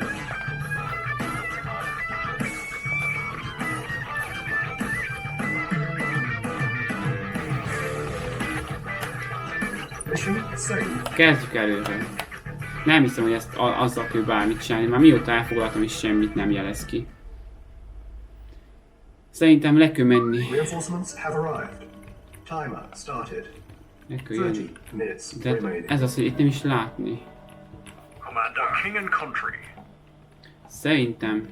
Kezdjük előre. Nem hiszem, hogy ezt azzal kell bármit csinálni, már mióta elfoglaltam és semmit nem jelez ki. Szerintem le kell menni. Le kell jönni. De ez az, hogy itt nem is látni. Szerintem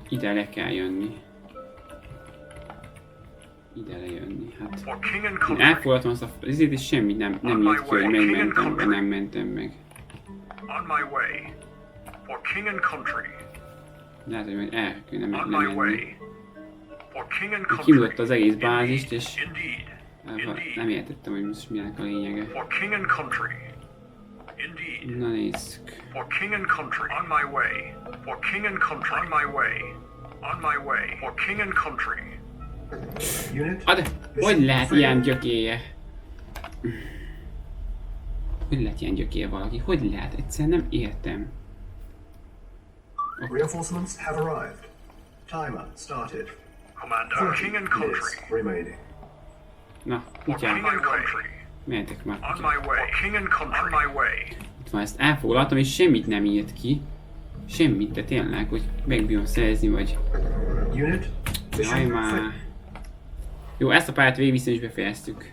ide le kell jönni. Ide lejönni, hát... Én elfoglaltam azt a izét, és semmit nem jött ki, hogy megmentem, vagy nem mentem meg. Lehet, hogy majd el kéne lemenni. Kimutatta az egész bázist, és... Nem értettem, hogy most milyenek a lényege. Na nézzük. Hogy lehet ilyen gyökéje? Hogy lehet ilyen gyökéje valaki? Hogy lehet? Egyszerűen nem értem. Reinforcements have arrived. Timer started. Commander, king and country. Na, kutyám. Menjetek már. Itt van, ezt elfoglaltam, és semmit nem írt ki. Semmit, de tényleg, hogy megbírom szerezni, vagy... Jaj már. Jó, ezt a pályát végigviszont is befejeztük.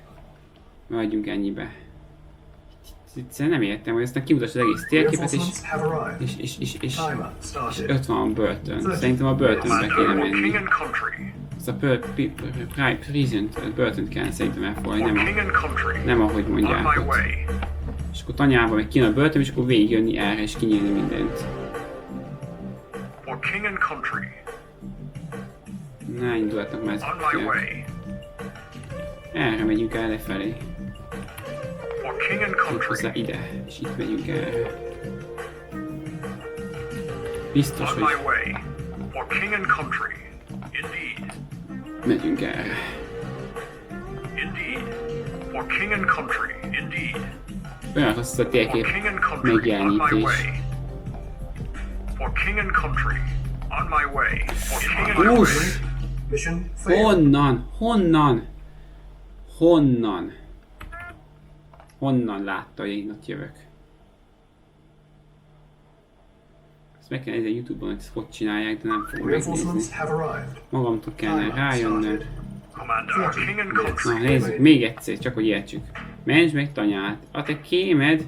Maradjunk ennyibe. Egyszerűen nem értem, hogy aztán kimutassa az egész térképet, és ott van a börtön. Szerintem a börtönbe kéne menni. Ezt a börtönt kellene szerintem elfoglalni, nem ahogy mondják ott. És akkor tanyába meg kéne a börtön, és akkor végigjönni erre és kinyílni mindent. Na, indulhatnak már ezek a kutyák. Erre megyünk el lefelé. Hozzá ide, és itt megyünk erre. Biztos, hogy... Megyünk erre. Olyan rossz a térkép megjelenítés. Uff! Honnan? Honnan? Honnan? Honnan látta, hogy én ott jövök? Ezt meg kell nézni a YouTube-on, hogy ezt hogy csinálják, de nem fogom Reinforcements megnézni. have arrived. Magamtól kellene rájönnöm. Commander, our king and country. Na nézzük, még egyszer, csak hogy értsük. Mentsd meg tanyát, a te kémed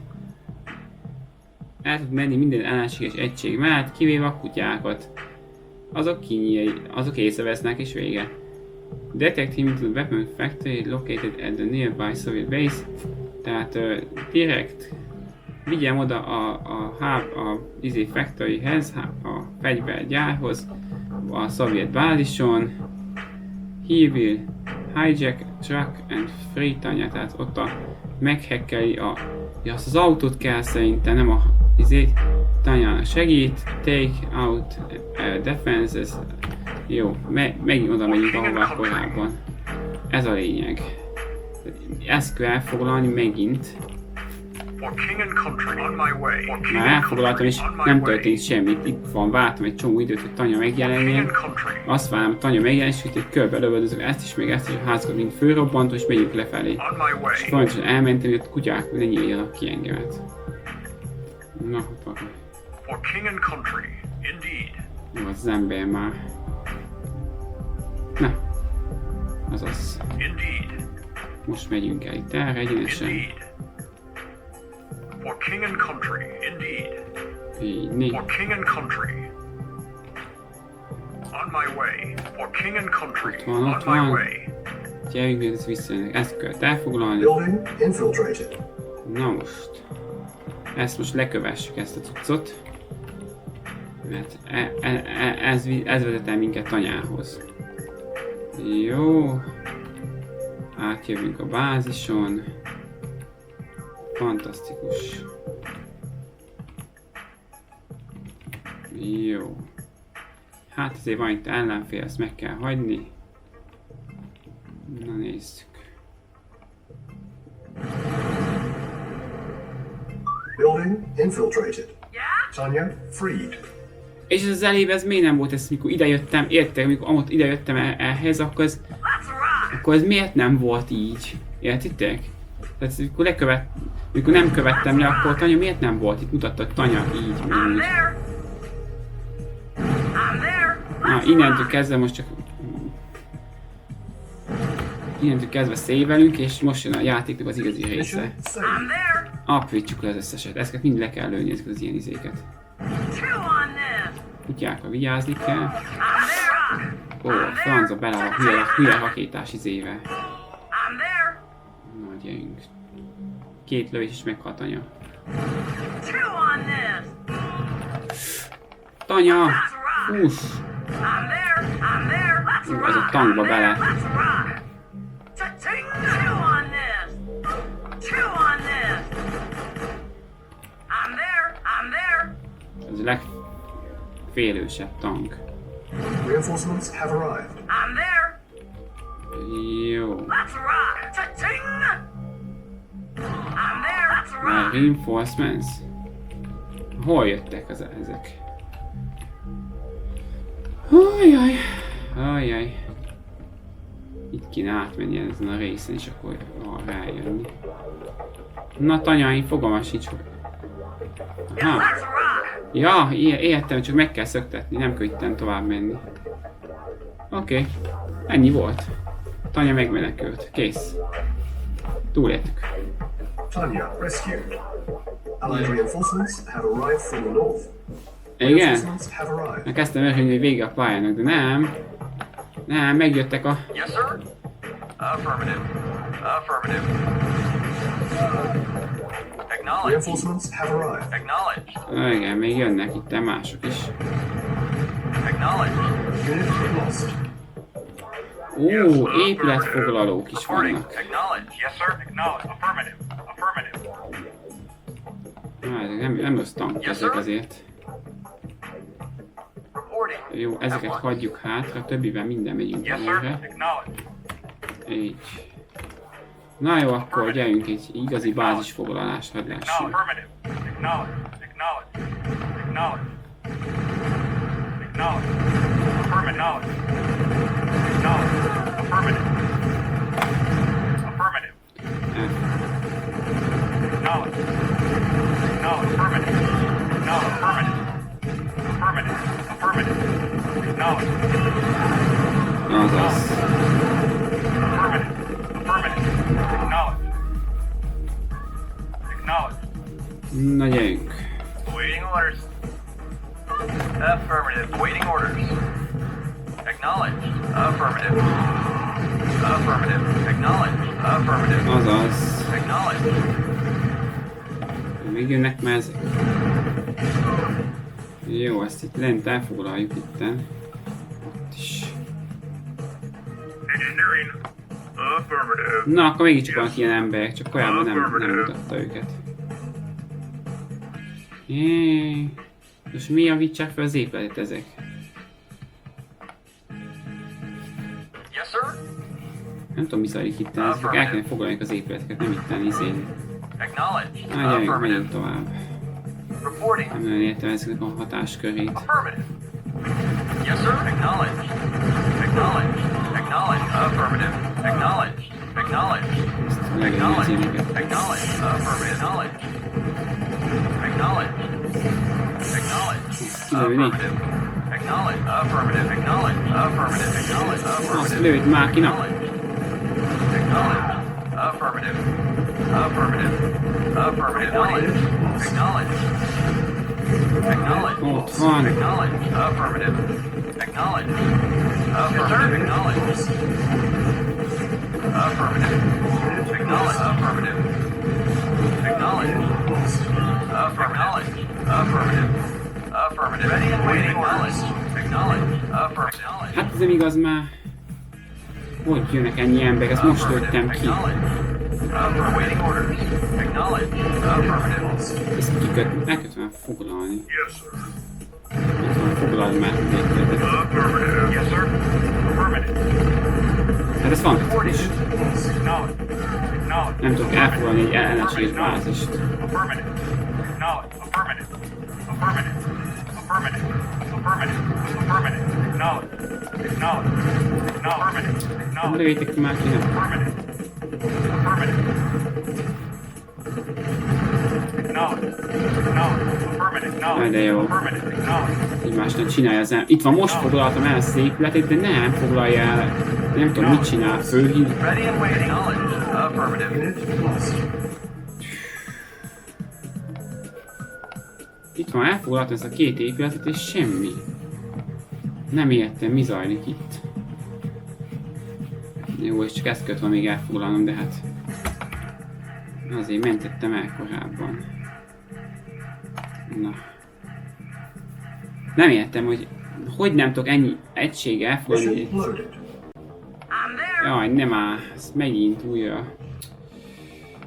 el tud menni minden ellenséges egység mellett, kivéve a kutyákat. Azok észrevesznek és vége. Detect him into the weapon factory located at the nearby Soviet base. Tehát direkt vigyem oda a factoryhez, a fegyvergyárhoz, a szovjet bázison. He will hijack truck and free Tanya, tehát ott meghekkeli azt az autót kell szerintem, nem a Tanyának segít. Take out defenses. Jó, megint oda megyünk ahová korábban. Ez a lényeg. Ezt kell elfoglalni megint. Már elfoglaltam és nem történt semmit. Itt van, vártam egy csomó időt, hogy Tanya megjelenjen. Azt várom, hogy Tanya megjelenjen, és itt körbe lövöldözök ezt is, meg ezt is, a házakat mind fölrobbantó, és megyünk lefelé. És fontosan elmentem, hogy a kutyák ne nyíljanak ki engemet. Na, hoppá. Jó, az ember már. Na, azaz. Most megyünk el itt erre egyenesen. For king and country, indeed. Így, For king and country. On my way. For king and country. On my way. Gyerünk még visszajönnek. Ezt kell elfoglalni. Building infiltrated. Na most. Ezt most lekövessük, ezt a cuccot. Mert ez vezet el minket Tanyához. Jó. Átjövünk a bázison. Fantasztikus. Jó. Hát azért van itt ellenfél, ezt meg kell hagyni. Na nézzük. Building infiltrated. Yeah? Tanya freed. És ez az elébe, ez miért nem volt ez, mikor idejöttem, értek, amikor amott idejöttem ehhez, akkor ez miért nem volt így? Értitek? Tehát mikor nem követtem le, akkor Tanya miért nem volt? Itt mutatta, hogy Tanya így, meg úgy. Na, innentől kezdve most csak... Innentől kezdve szévelünk, és most jön a játéknak az igazi része. Aprítsuk le az összeset, ezeket mind le kell lőni, ezeket az ilyen izéket. Kutyákra vigyázni kell. Ó, francba bele a hülye rakétás izével. Na, gyerünk. 2 lövés és meghalt Tanya. Tanya! Hús! Ez a tankba bele. Ez a legfélősebb tank. Reinforcements have arrived. Jó. Már reinforcements? Hol jöttek ezek? Ajjaj. Ajjaj. Itt kéne átmenni ezen a részen, és akkor rájönni. Na Tanya, én fogalmam sincs, hogy... Aha. Ja, értem, csak meg kell szöktetni, nem kell itten tovább menni. Oké. Ennyi volt. Tanya megmenekült. Kész. Túléltük. Tanya rescued. Allied reinforcements have arrived from the north. Igen? Reinforcements have arrived. Megkezdtem örülni, hogy vége a pályának, de nem. Nem, megjöttek a... Yes, sir? Affirmative. Affirmative. Acknowledged. Reinforcements have arrived. Acknowledged. Igen, még jönnek itt mások is. Acknowledged. Unit lost. Ó, épületfoglalók is vannak. Acknowledged. Yes, sir? Acknowledged. Affirmative. Affirmative. Nem rossz tank ezek azért. Reporting. Jó, ezeket hagyjuk hátra, többivel minden megyünk Yes, sir? előre. Acknowledged. Így. Na jó, akkor gyerünk egy igazi bázisfoglalást, hadd lássunk. Affirmative. Acknowledged. Acknowledged. Acknowledged. Acknowledged. Affirmative. Acknowledged. Affirmative. Affirmative. Acknowledged. Acknowledged. Affirmative. Acknowledged. Affirmative. az. Affirmative. Affirmative. Acknowledged. Acknowledged. Na gyerünk. Waiting orders. Affirmative. Waiting orders. Acknowledged. Affirmative. Affirmative. Acknowledged. Affirmative. Azaz. Acknowledged. Még jönnek már ezek. Jó, ezt itt lent elfoglaljuk itten. Ott is. Engineering. Affirmative. Na, akkor mégiscsak vannak ilyen emberek, csak korábban nem mutatta őket. Jéééé. Most mi javítsák fel az épületet ezek? Yes, sir. Nem tudom, mi zajlik itt, ezek el kellene foglalni az épületeket, nem itten izén. Acknowledged. Na, gyerünk, Affirmative. menjünk tovább. Reporting. Nem nagyon értem ezeknek a hatáskörét. Affirmative. Yes, sir. Acknowledged. Acknowledged. Acknowledged. Affirmative. Acknowledged. Acknowledged. Legelőzni Acknowledged. ilyeneket. Acknowledged. Affirmative. Acknowledged. Acknowledged. Acknowledged. Kilőni. Affirmative. Acknowledged. Affirmative. Acknowledged. Affirmative. Acknowledged. Azt Affirmative. lőd már ki, na! Acknowledged. Affirmative. Affirmative. Affirmative. Acknowledged. Acknowledged. Acknowledged. Ott van. Acknowledged. Affirmative. Acknowledged. Affirmative. Acknowledged. Affirmative. Acknowledged. Affirmative. Acknowledged. Affirmative. Affirmative. Affirmative. Ready and waiting. Acknowledged. Acknowledged. Affirmative. Hát ez nem igaz már. Hogy jönnek ennyi emberek? Ezt most lőttem ki. Waiting orders. Acknowledged. Affirmative. Ezt kiköt, elkötve foglalni. Yes, sir. Foglald már az épületet. Affirmative. Yes, sir. Affirmative. Hát ez fantasztikus. Acknowledged. Acknowledged. Nem tudok elfoglalni egy ellenséges bázist. Affirmative. Acknowledged. Affirmative. Affirmative. Affirmative. Affirmative. Affirmative. Acknowledged. Acknowledged. Acknowledged. Acknowledged. Lőjétek ki már ki, nem? Affirmative. Affirmative. Acknowledged. Acknowledged. Affirmative. Jaj, de jó. Affirmative. Acknowledged. Egymásnak csinálja az Itt van, most foglaltam el a szépületét, de nem foglalja el. Nem tudom, mit csinál, fölhív. Ready and waiting. Acknowledged. Affirmative. Unit lost. Itt van, elfoglaltam ezt a két épületet, és semmi. Nem értem, mi zajlik itt. Jó, és csak ezt kötve még elfoglalnom, de hát... Azért mentettem el korábban. Na. Nem értem, hogy nem tudok ennyi egység elfoglalni. Mission loaded. I'm there. Jaj, nem áll. Ez megint újra.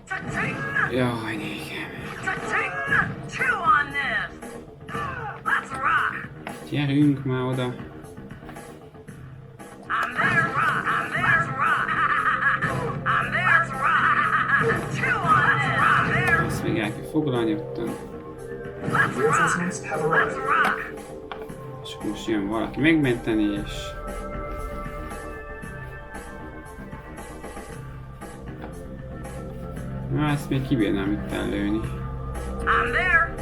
Cha-ching! Jaj, nékem. Cha-ching! Chew on this. Let's rock. Gyerünk már oda. I'm there, rock. I'm there, let's rock. I'm there, let's rock. Chew on this. I'm there. Ezt még el kell foglalni ottan. Let's Reinforcements rock. have Let's arrived. rock. És akkor most jön valaki megmenteni, és... Na, ezt még kibírnám itt ellőni. I'm there.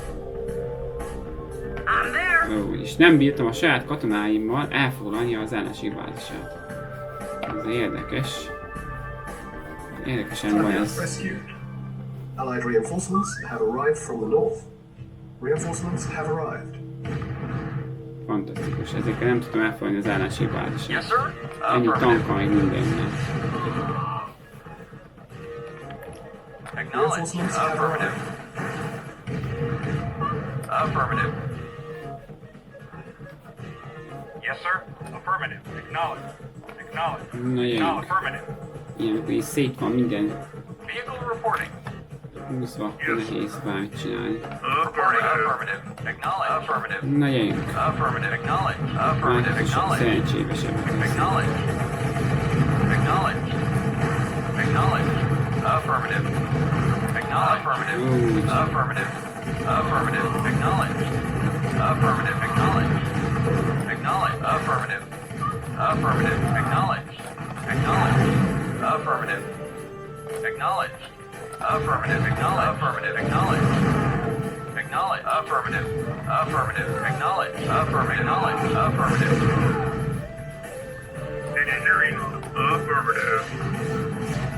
I'm there. Ó, és nem bírtam a saját katonáimmal elfoglalni az ellenség bázisát. Ez érdekes. Érdekesen van Target ez. rescued. Allied reinforcements have arrived from the north. Reinforcements have arrived. Fantasztikus. Ezekkel nem tudtam elfoglalni az ellenség bázisát. Yes, sir. Ennyi Affirmative. tankkal meg mindennel. Acknowledged. Reinforcements have Affirmative. Affirmative. Yes, sir. Affirmative. Acknowledged. Acknowledged. Na Now gyerünk. affirmative. Ilyenkor is szét van minden. Vehicle reporting. Húszva, akkor nehéz bármit csinálni. Reporting. Affirmative. Acknowledged. Affirmative. Na gyerünk. Affirmative. Acknowledged. Már Affirmative. kicsit Acknowledged. szerencsésebbek lesznek. Acknowledged. Acknowledged. Acknowledged. Affirmative. Acknowledged. Affirmative. Affirmative. Affirmative. Acknowledged. Affirmative. Acknowledged. Acknowledged. Affirmative. Affirmative. Acknowledged. Acknowledged. Affirmative. Acknowledged. Affirmative. Acknowledged. Affirmative. Acknowledged. Acknowledge. Affirmative. Affirmative. Acknowledge. Affirmative. Acknowledge. Affirmative. Engineering. Engineering. Affirmative.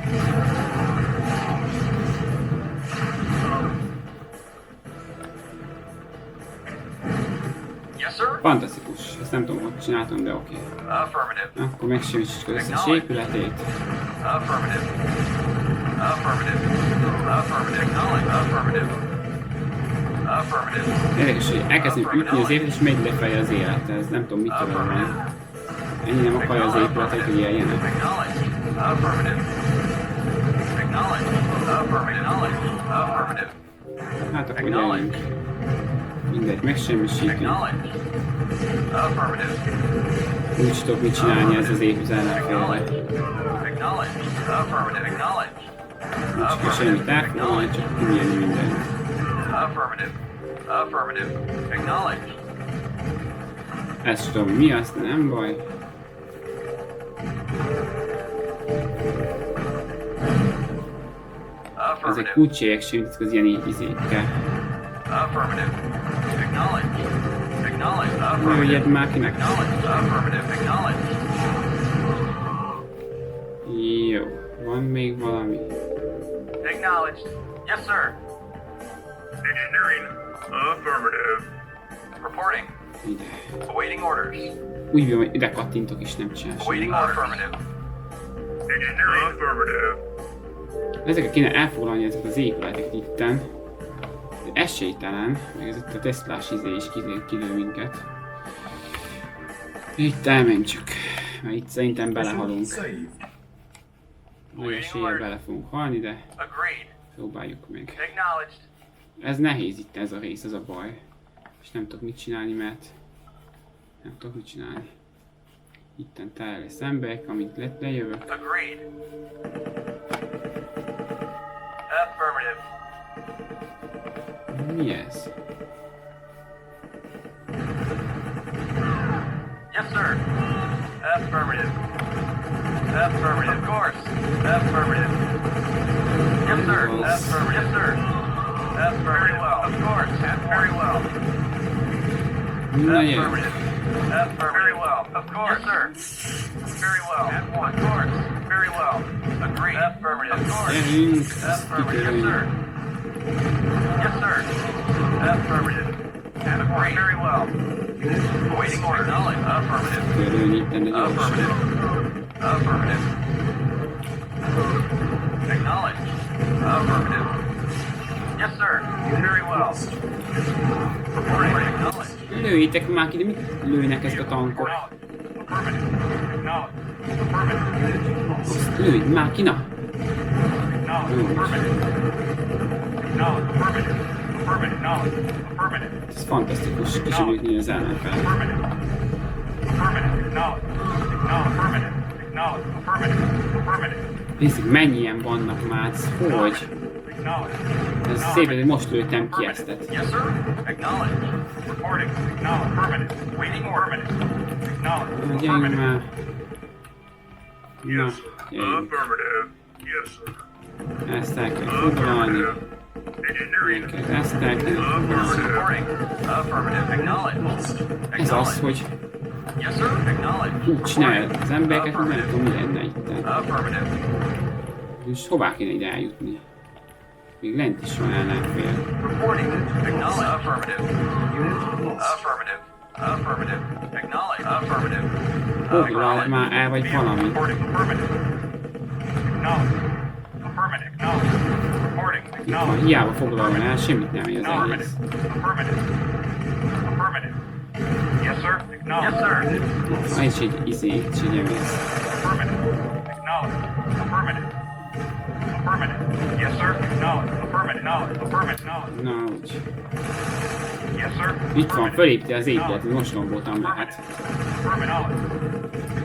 Yes, sir. Fantasztikus. Ezt nem tudom, hogy csináltam, de oké. Affirmative. Akkor megsemmisítsük az összes épületét. Affirmative. Affirmative. Affirmative. Acknowledge. Affirmative. Affirmative. Érdekes, hogy elkezdünk ütni az épületet, és megy lefelé az élet. Ez nem tudom, mit tudom van. Ennyi nem akarja az épületet, hogy éljenek. Acknowledge. Affirmative. Acknowledge. Affirmative. Affirmative. Hát akkor gyerünk. Mindegy, megsemmisítünk. Acknowledge. Affirmative. Úgy tudok mit csinálni ez az épület ellenfélre. Acknowledge. Affirmative. Acknowledge. Nincs kell semmit elfoglalni, csak kimélni mindent. Affirmative. Affirmative. Acknowledge. Ezt tudom mi, azt nem baj. Ezek Affirmative. kulcsélyek sem, az ilyen izékkel. Affirmative. Acknowledge. Acknowledge. Ne Affirmative. ügyed már kinek. Acknowledge. Affirmative. Acknowledge. Jó, van még valami. Acknowledged. Yes, sir. Engineering. Affirmative. Reporting. Ide. Awaiting orders. Úgy van, hogy ide kattintok és nem csinál Awaiting semmit. affirmative. Engineering. Affirmative. Ezeket kéne elfoglalni ezeket az épületeket itten. De esélytelen, meg ez itt a tesztlás izé is kilő minket. Itt elmentsük, mert itt szerintem belehalunk. Saved. Nagy eséllyel bele fogunk halni, de Agreed. próbáljuk meg. Acknowledged. Ez nehéz itt ez a rész, ez a baj. És nem tudok mit csinálni, mert nem tudok mit csinálni. Itten tele lesz emberek, amint lejövök. Agreed. Affirmative. Mi ez? Yes, sir. Affirmative. Affirmative. Of course. Affirmative. Yes, sir. Affirmative. Yes, sir. Very well. Of course. Very well. Na jön. Affirmative. Very well. Of course. Yes, sir. Very well. At one. Of course. Very well. Agreed. Affirmative. Of course. Gyerünk, ezt Affirmative. Yes, sir. kitöröljük. Yes, sir. Affirmative. And agreed. Very well. Awaiting order. Knowledge. Affirmative. Kitörölni itten, de gyors. Affirmative. Affirmative. Acknowledge. Affirmative. Yes, sir. Very well. Reporting. Acknowledge. Lőjétek már ki, de mit lőnek ezek a tankok? Affirmative. Acknowledge. Affirmative. Azt lőj már ki, na! Acknowledge. Affirmative. Acknowledge. Affirmative. Affirmative. Acknowledge. Affirmative. Ez fantasztikus kisülőtni az ellenfel. Affirmative. Affirmative. Acknowledge. Affirmative. Acknowledge. Affirmative. Affirmative. Nézzük, mennyien vannak már, ez hogy? Ez szépen, hogy most lőttem ki ezt. Yes, sir. Acknowledge. Reporting. Acknowledge. Affirmative. Waiting order. Acknowledge. Gyerünk Affirmative. már. Na, Yes. gyerünk. Affirmative. Yes, sir. Ezt el kell foglalni. Engineering. Ezt el kell foglalni. Reporting. Affirmative. Acknowledge. Ez az, hogy Yes, sir. Acknowledge. úgy csinálja az embereket, hogy nem tudom, mi lenne itten. Affirmative. És hová kéne ide eljutni? Még lent is van ellenfél. Reporting. Acknowledge. Affirmative. Unit lost. Affirmative. Affirmative. Acknowledge. Affirmative. Foglald már el, vagy valami. Reporting. Affirmative. Acknowledge. Affirmative. Acknowledge. Reporting. Itt van, Acknowledge. hiába foglaljon el, semmit nem ér az Affirmative. egész. Affirmative. Affirmative. Yes, sir. Acknowledge. Yes, sir. Ha is egy izé, csinyegész. Affirmative. Acknowledge. Affirmative. Affirmative. Yes, sir. Acknowledge. Affirmative. Knowledge. Affirmative. Knowledge. Na úgy. Yes, sir. Itt van, fölépíti az épületet, most romboltam le, hát Affirmative.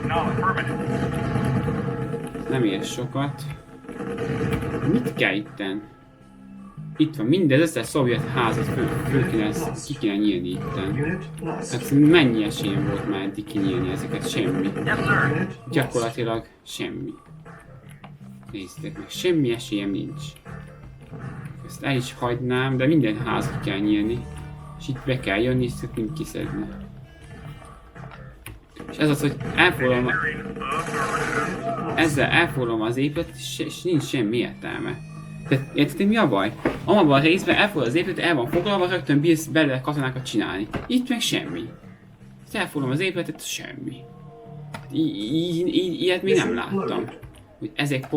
Knowledge. Affirmative. nem ér sokat. Mit kell itten? Itt van, mindez összes szovjet házat ki kéne nyílni itten. Unit lost. Hát mennyi esélyem volt már eddig kinyílni ezeket? Semmi. Yes, sir. Unit lost. Gyakorlatilag semmi. Nézzétek meg, semmi esélyem nincs. Ezt el is hagynám, de minden házat kell nyílni. És itt be kell jönni, és ezt mind kiszedni. És ez az, hogy elfoglalom, ezzel elfoglalom az épületet, és nincs semmi értelme. Tehát érted, mi a baj? Amabban a részben elfoglal az épület, el van foglalva, rögtön bírsz belőle katonákat csinálni. Itt meg semmi. Elfoglalom az épületet, semmi. Ilyet még nem láttam. Hogy ezek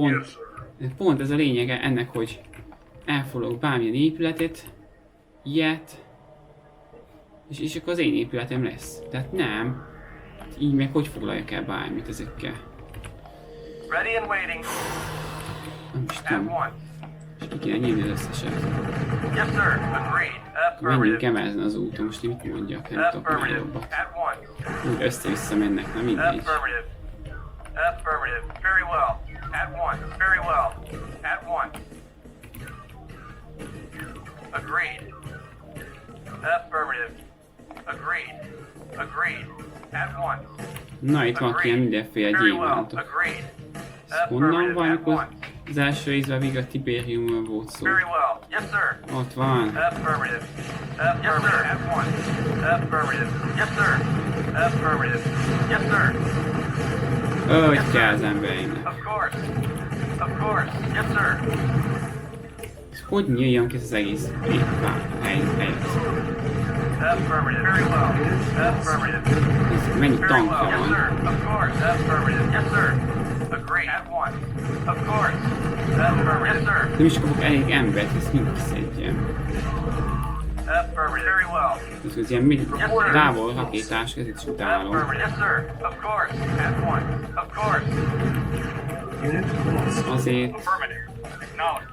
pont ez a lényege ennek, hogy elfoglalok bármilyen épületet, ilyet, és akkor az én épületem lesz. Tehát nem. Így meg hogy foglaljak el bármit ezekkel. Ready and waiting. Nem is At tudom. once. És ki kéne nyírni az összeset. Yes, sir. Agreed. Menjünk Affirmative. ezen az úton, most én mit mondjak, nem tudok már Affirmative. jobbat. At once. Úgy össze-vissza mennek, na mindegy. Affirmative. Affirmative. Very well. At once. Very well. At once. Agreed. Affirmative. Agreed. Agreed. At once. Na, itt van ilyen mindenféle Very well. gyémántok. Agreed. Ez honnan Affirmative. van, At amikor once. az első részben végig a Tiberiumról volt szó? Very well. Yes, sir. Ott van. Affirmative. Affirmative. At once. Affirmative. Yes, sir. Affirmative. Yes, sir. Hogy kell az embereinek. Of course. Of course. Yes, sir. Hogy nyíljam ki az egész helyet? Affirmative. Very well. Affirmative. Mennyi Very tankja well. Yes, van? sir. Of course. Affirmative. Yes, sir. Agreed. At once. Of course. Affirmative. Yes, sir. Nem is kapok elég embert, ezt mind kiszedjem. Affirmative. Very well. Ez ilyen távol rakétás, ezért is utálom. Affirmative. Yes, sir. Of course. At once. Of course. Unit lost. Azért Affirmative. Acknowledge.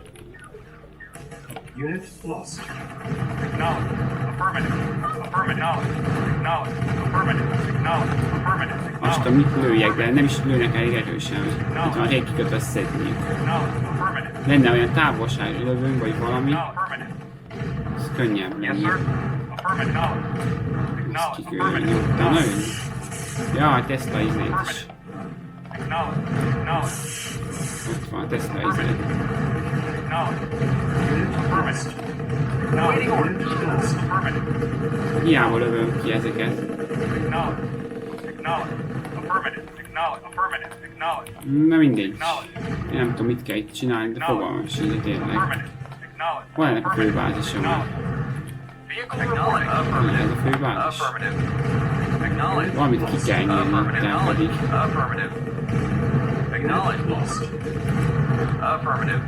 Unit lost. Acknowledge. Affirmative. Affirmative. Acknowledge. Affirmative. Acknowledge. Affirmative. azt a mit lőjek, de nem is lőnek elég erősen, hogy itt van a régiköt szedni. Acknowledge. Affirmative. Lenne olyan távolságra lövőm, vagy valami, Affirmative. ez könnyebb Yes, lenne. sir. Affirmative. Ezt Acknowledge. kikülni Affirmative. nyugodtan, nagyon. Jaj, Tesla izét is. Acknowledge. Acknowledge. Ott van, Tesla izét. Acknowledge. Unit lost. Waiting Unit orders. lost. Affirmative. Hiába lövöm ki ezeket. Acknowledge. Acknowledge. Affirmative. Acknowledge. Affirmative. Acknowledge. Na mindegy. Én nem tudom, mit kell itt csinálni, de fogalmam sincs tényleg. Affirmative. Acknowledge. Hol ennek a főbázisom? Vehicle reporting. Affirmative. Ez a főbázis. Affirmative. Acknowledge. Valamit ki kell nyírni, utána pedig. Affirmative. Acknowledge. Lost. Affirmative.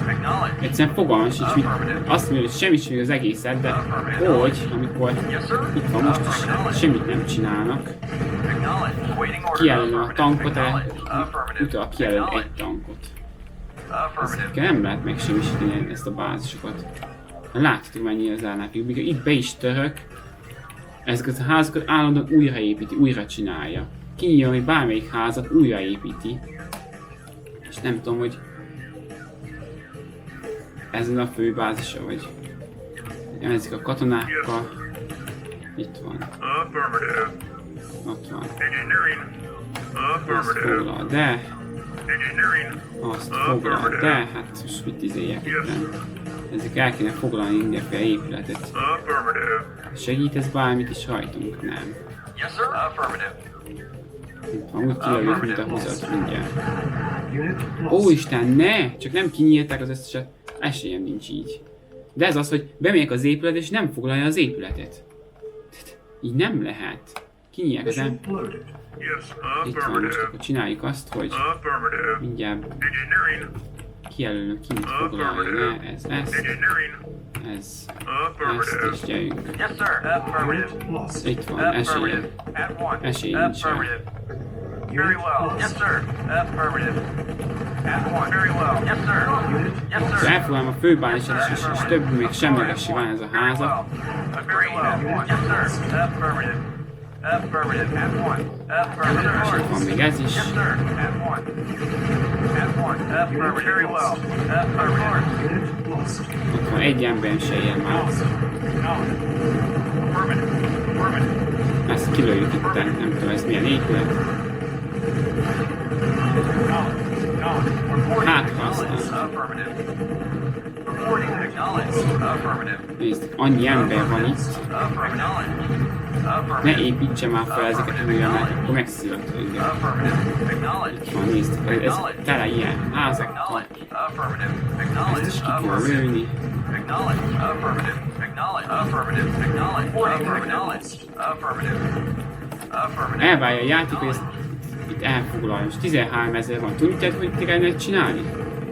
Acknowledge. Egyszerűen fogalmam sincs, mit azt mondja, hogy semmi sem az egészet, de hogy, amikor Yes, sir. itt van most is, semmit nem csinálnak. Acknowledge. Waiting orders. Kijelölöm a tankot, Affirmative. utána kijelöl egy Acknowledge. tankot. Affirmative. Nem lehet megsemmisíteni ezt a bázisokat. Látjátok mennyire az ellenfél, mikor itt be is török, ezeket a házakat állandóan újraépíti, újra csinálja. Kinyílja, hogy bármelyik házat újraépíti. És nem tudom, hogy ezen a főbázisa, vagy emezik a katonákkal. Itt van, Affirmative. ott van. Engineering. Azt Affirmative. foglal, de, Engineering. azt foglal, de, hát most mit izéljek itt. Ezek el kéne foglalni mindenféle épületet. Affirmative. Segít ez bármit is rajtunk? Nem. Yes, sir. Affirmative. Itt van, úgy kilövjük, mint a húzat mindjárt. Unit Ó, lost. Isten, ne! Csak nem kinyílták az összeset. Esélyem nincs így. De ez az, hogy bemegyek az épületet, és nem foglalja az épületet. Így nem lehet. Kinyílják az Mission loaded. Yes. Itt van, most Affirmative. akkor csináljuk azt, hogy Affirmative. mindjárt Engineering. kijelölök, ki mit foglalja. Ne, ez, Engineering. ez, Affirmative. ezt, és gyerünk. Yes, sir. Affirmative. Unit lost. Itt van, esélyem. Affirmative. At once. Esély nincs rá. Affirmative. Very Unit well. Yes, lost. sir. Affirmative. At once. Very well. Yes, sir. Yes, Ha sir. elfoglalom a főbázisát, és több még semlegessé van ez a Very házat, well. Very well. Yes, sir. Affirmative. Affirmative. At once. Affirmative. és ott van még ez is. Yes, sir. At once. At once. Affirmative. Very well. Affirmative. Unit lost. Ott van egy ember se ér már. Affirmative. Affirmative. Ezt kilőjük itt, nem tudom, ez milyen épület. Hát, ha aztán. Affirmative. Reporting. Acknowledge. Affirmative. Nézd, annyi ember van itt. Affirmative. Ne építse már fel ezeket újra, mert akkor megszívott engem. Affirmative. Acknowledge. Itt van, nézd, ez tele ilyen házakkal. Acknowledge. Affirmative. Ezt is Acknowledge. ki kell lőni. Acknowledge. Affirmative. Acknowledge. Affirmative. Acknowledge. Affirmative. Affirmative. Affirmative. Elvárja a játék, hogy ezt itt elfoglalja. Most 13 000 van. Tudod, hogy kellene csinálni?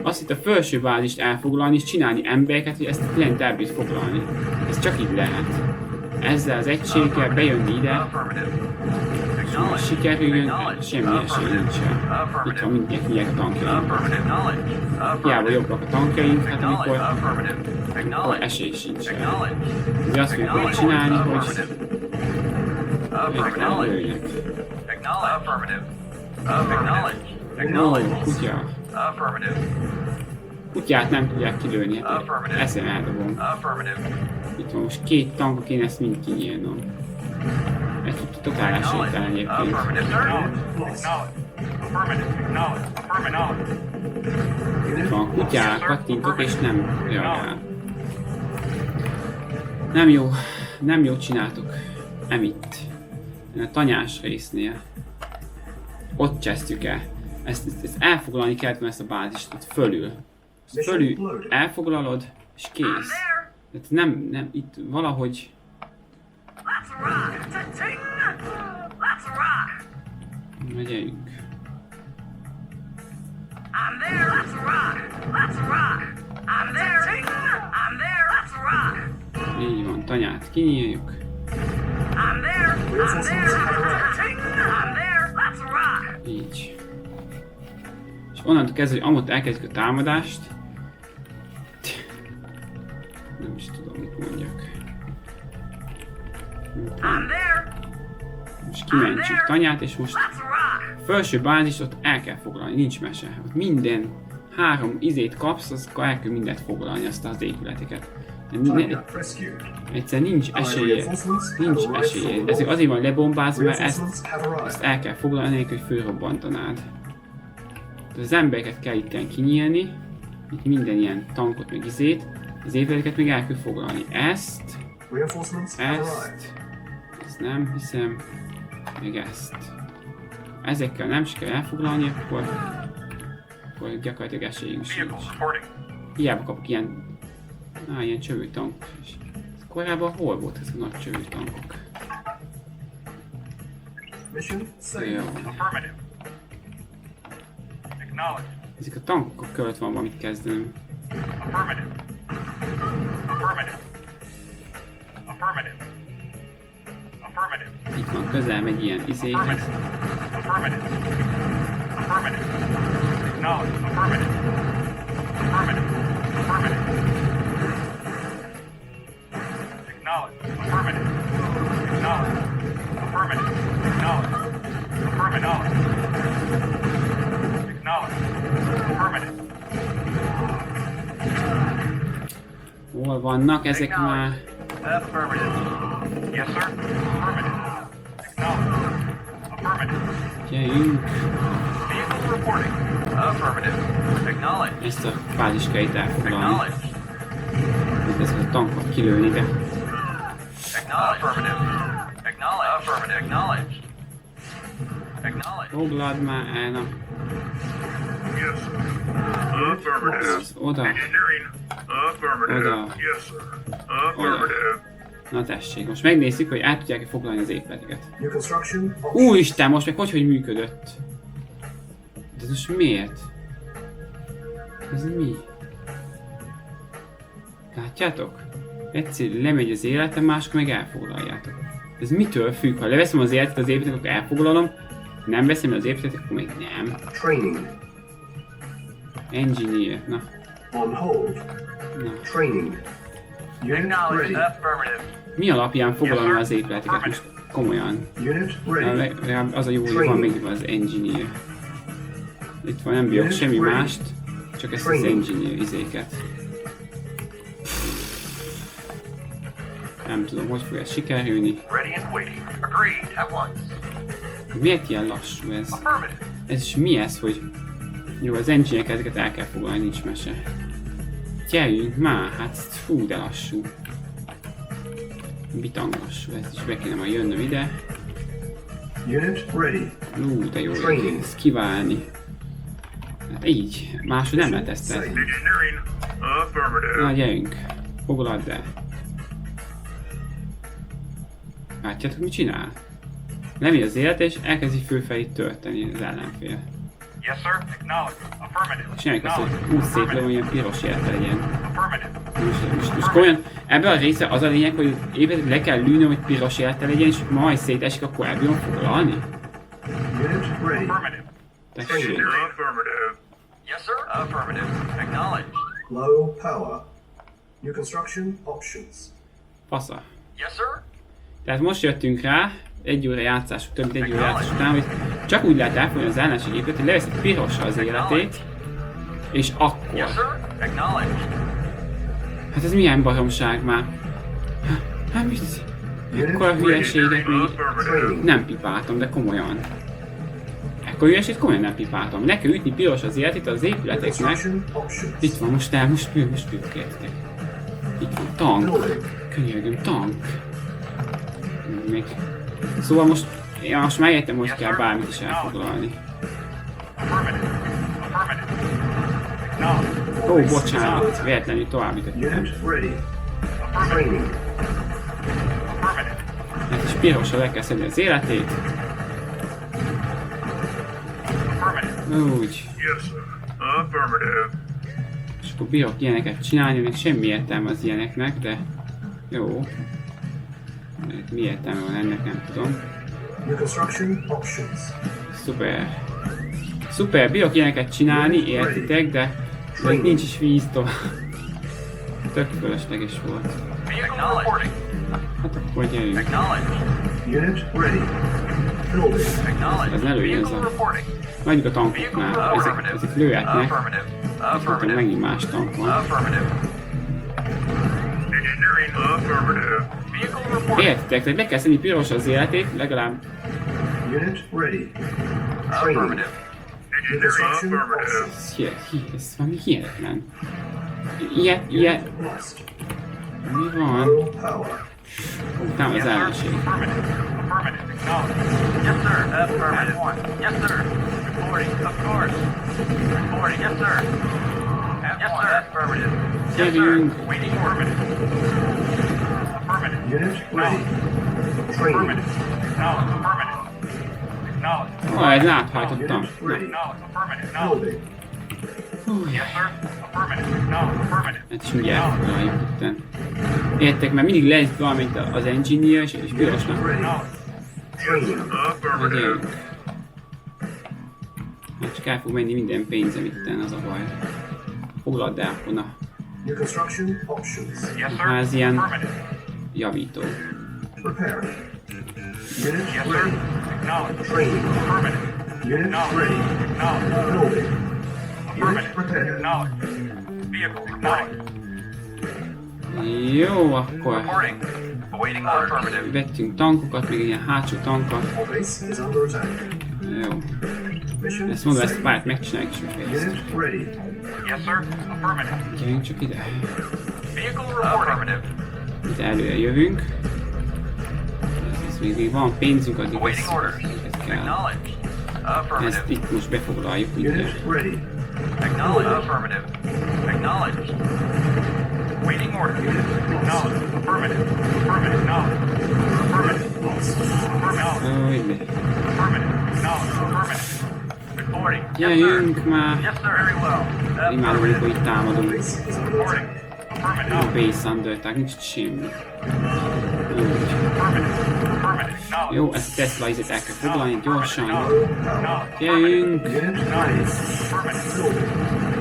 Azt itt a felső bázist elfoglalni és csinálni embereket, hogy ezt lent el bírt foglalni. Ez csak így lehet. Ezzel az egységgel bejönni ide, szóval sikerüljön, semmi esély nincsen. Itt van mindjárt a tankjaink. Hiába jobbak a tankjaink, hát amikor esély sincsen. De azt fogjuk csinálni, hogy lőjnek. Ó, kutya. Kutyát nem tudják kilőni, hát eszem eldobom. Itt van most 2 tankok, én ezt mind kinyírnom. Egy totál esélytelen egyébként. Itt van a kutyát, kattintok és nem reagál. Nem jó csináltok. Nem itt. A tanyás résznél. Ott csesztük el. Ezt elfoglalni kellett volna ezt a bázist, ott fölül. Fölül elfoglalod, és kész. Tehát nem, itt valahogy... Megyünk. Így van, tanyát kinyírjuk. Így. És onnantól kezdve, hogy amott elkezdjük a támadást. Nem is tudom, mit mondjak. Most kimentsük tanyát, és most a felső bázist ott el kell foglalni, nincs mese. Ott minden 3 izét kapsz, akkor el kell mindent foglalni, azt az épületeket. Egyszer nincs esélye, ezért azért van lebombázva, mert ezt el kell foglalni, hogy fölrobbantanád. Az embereket kell itten kinyílni, itt minden ilyen tankot meg izét, az épületeket még el kell foglalni. Ezt nem hiszem, meg ezt. Ezekkel nem sikerül elfoglalni, akkor gyakorlatilag esélyünk sincs. Hiába kapok ilyen csövő tankok is. Korábban hol volt ez a nagy csövő tankok? Jó. Ezek a tankok költ van valamit kezdenem. Itt van közel megy ilyen izéhez. Hol vannak ezek már? Gyerünk! Ezt a fázist kell itt elfoglalni. Ezeket a tankot kilőni, de... Foglald már el, na. Oda. Na tessék, most megnézzük, hogy át tudják-e foglalni az épületeket. Úristen, most meg hogy működött? De ez most miért? Ez mi? Látjátok? Egyszerűen lemegy az életem, máskor meg elfoglaljátok. Ez mitől függ? Ha leveszem az életet az épületet, akkor elfoglalom. Nem veszem az épületet, akkor még nem. Training. Engineer, na. On hold. Na. Training. Unit ready. Mi alapján foglalom az épületeket most komolyan? Unit ready. Az a jó, hogy van még az engineer. Itt van, nem bírok semmi mást, csak ezt az engineer izéket. Nem tudom, hogy fog ez sikerülni. Miért ilyen lassú ez? Ez is mi ez, hogy... Jó, az engineereket ezeket el kell foglalni, nincs mese. Gyerjünk már, hát fú, de lassú. Bitangos, ezt is be kéne majd jönnöm ide. Unit ready. De jó, ez kiválni. Hát így, máshogy nem lehet ezt tenni. Engineering. Affirmative. Na gyerünk, foglald el. Látjátok, mit csinál? Lemegy az élet és elkezdi fölfelé tölteni az ellenfél. Yes, sir. Acknowledge. Affirmative. Csináljuk azt, hogy úgy szétlövöm, ilyen piros jelte legyen. Affirmative. Most komolyan, ebben a része az a lényeg, hogy éppen le kell lőnöm, hogy piros jelte legyen, és majd szétesik, akkor el bírom foglalni? Unit ready. Affirmative. Tessék. Affirmative. Yes, sir. Affirmative. Acknowledge. Low power. New construction options. Fasza. Yes, sir. Tehát most jöttünk rá, egy óra játszásuk, több mint egy óra játszás után, hogy csak úgy lehet elfogyni az ellenség épület, hogy leveszi pirosra az életét, és akkor. Yes, sir. Acknowledge. Hát ez milyen baromság már? Hát mit? Ekkora hülyeséget még nem pipáltam, de komolyan. Ekkora hülyeséget komolyan nem pipáltam. Ne kell ütni piros az életét az épületeknek. Construction options. Itt van, most kértek. Itt van, tank. Könyörgöm, tank. Még. Szóval most, én most megértem, hogy kell bármit is elfoglalni. Affirmative. Affirmative. Acknowledge. Ó, bocsánat, véletlenül továbbítottam. Unit ready. Training. Affirmative. Hát is pirosra le kell szedni az életét. Affirmative. Úgy. Yes, sir. Affirmative. És akkor bírok ilyeneket csinálni, még semmi értelme az ilyeneknek, de jó. Mi értelme van ennek, nem tudom. New construction options. Szuper. Szuper, bírok ilyeneket csinálni, értitek, de itt nincs is víz tovább. Tök fölösleges volt. Vehicle reporting. Hát akkor gyerünk. Acknowledge. Unit ready. Building. Acknowledge. Ez ne lőjön ez Vehicle a... reporting. Mondjuk a Vehicle tankoknál, ezek lőhetnek. Affirmative. Akkor Affirmative. megint más tank van. Affirmative. Engineering. Affirmative. Vehicle reporting. Értitek, tehát le kell szedni piros az életét, legalább... Unit ready. Affirmative. New Engineering. construction Affirmative. options. Ez valami hihetetlen. Ilyet... Lost. Mi van? Low power. Utána az Yes, sir. ellenség. Affirmative. Affirmative. Acknowledge. Yes, sir. Affirmative. Yes, sir. Reporting. Of course. Reporting. Yes, sir. Yes, sir. Affirmative. Yes, sir. Waiting. Affirmative. Affirmative. Unit ready. Training. Affirmative. Acknowledge. Affirmative. Acknowledge. Ó, ez áthajtottam. Unit ready. Acknowledge. Affirmative. Acknowledge. Building. Yes, sir. Affirmative. Acknowledge. Affirmative. Hát is mindjárt elfoglaljuk itten. Értek, mert mindig lesz valamit az engineer, és pirosnak. Ready. Training. Na gyerünk. Affirmative. Hát csak el fog menni minden pénzem itten, az a baj. Foglald el, na. New construction options. Yes, sir. Hát ez ilyen Affirmative. javító. Preparing. Unit Yes, sir. ready. Acknowledge. Training. Affirmative. Unit Acknowledge. ready. Acknowledge. Building. Unit Affirmative. prepared. Acknowledge. Vehicle. Acknowledge. Jó, akkor Reporting. Awaiting order. Affirmative. vettünk tankokat, még ilyen hátsó tankat. All base is under attack. Jó. Mission Ezt mondom, ezt saved. párt megcsináljuk is befejezt. Unit ready. Yes, sir. Affirmative. Gyerünk csak ide. Vehicle reporting. Affirmative. Ide előre jövünk. Ez még van pénzünk, addig Awaiting ezt orders. kell. Acknowledge. Ezt Affirmative. itt most befoglaljuk, ugye? Unit ready. Acknowledge. Affirmative. Acknowledge. Waiting order. Acknowledge. Affirmative. Affirmative. Acknowledge. Affirmative. Affirmative. Ó, ide. Affirmative. Acknowledge. Affirmative. Reporting. Yes, sir. Gyerünk már! Yes, sir. Very well. Imádom, amikor itt támadunk. Base is under Reporting. attack. Affirmative. A base under, tehát nincs itt semmi. Úgy. Affirmative. Affirmative. Acknowledge. Jó, ezt Tesla izét el kell foglalni gyorsan. Acknowledge. Gyerünk! Unit ready. Affirmative. Building.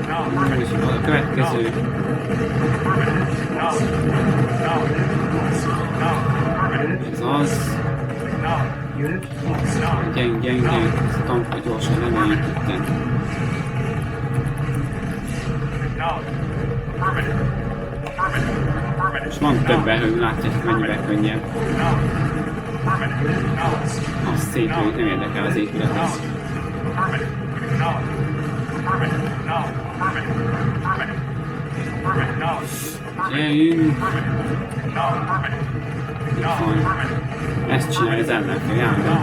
Acknowledge. És a következő. Affirmative. Acknowledge. Acknowledge. Affirmative. Ez az. Acknowledge. Unit lost. Gyerünk, gyerünk, gyerünk. Ezt a tankot gyorsan lemeljük itten. Acknowledge. Affirmative. Affirmative. Affirmative. És van több erőm, látjátok mennyivel könnyebb. Affirmative. Acknowledge. Azt szétlőjük, nem érdekel az épület. Az. Affirmative. Acknowledge. Affirmative. Acknowledge. Affirmative. Affirmative. Affirmative. Acknowledge. Gyerünk! Affirmative. Acknowledge. Affirmative. Itt van. Ezt csinálja az ellenfél, jár.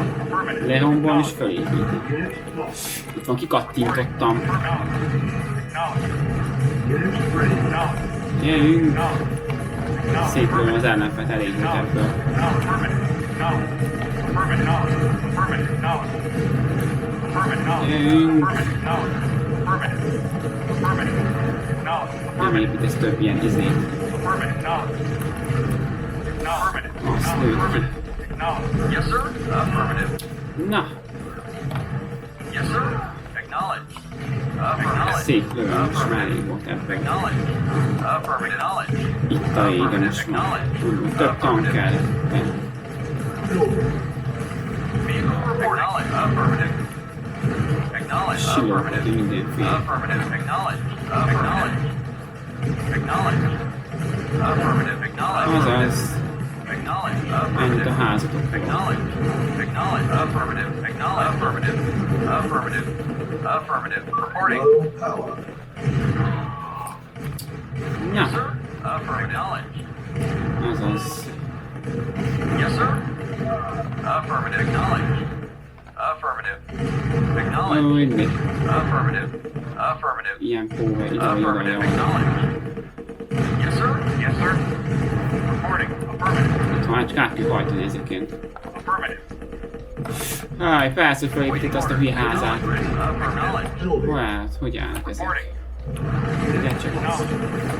Lerombol és fölépíti. Itt van, kikattintottam. Gyerünk! Szétlőm az ellenfelt elég ebből. Gyerünk! Nem építesz több ilyen izét. Azt lőtt ki. Yes, sir. Affirmative. Na! Yes, sir. Acknowledge. Acknowledge. Szétlőm, most már elég volt ebből. Acknowledge. Affirmative. Acknowledge. Itt a vége most már. Több tank kell. Vehicle reporting. Acknowledge. Affirmative. Acknowledge. Silókat mindenféle. Affirmative. Acknowledge. Acknowledge. Acknowledge. Affirmative. Acknowledge. Azaz. Acknowledge. Ennyit a házatokról. Acknowledge. Acknowledge. Affirmative. Acknowledge. Affirmative. Affirmative. Affirmative. Reporting. Low power. Na, Sir. Affirmative. Acknowledge. azaz. Yes, sir. Affirmative. Acknowledge. Affirmative. Acknowledge. Ó, mindig. Affirmative. Affirmative. Ilyen póva ide Affirmative. jön. Acknowledge. Yes, sir. Yes, sir. Reporting. Affirmative. Ha csak át kell hajtani ezekként. Affirmative. Háj, persze, hogy felépített azt a hülye házát. Acknowledge. Hát, hogy állnak ezek? Reporting. Ugye csak az.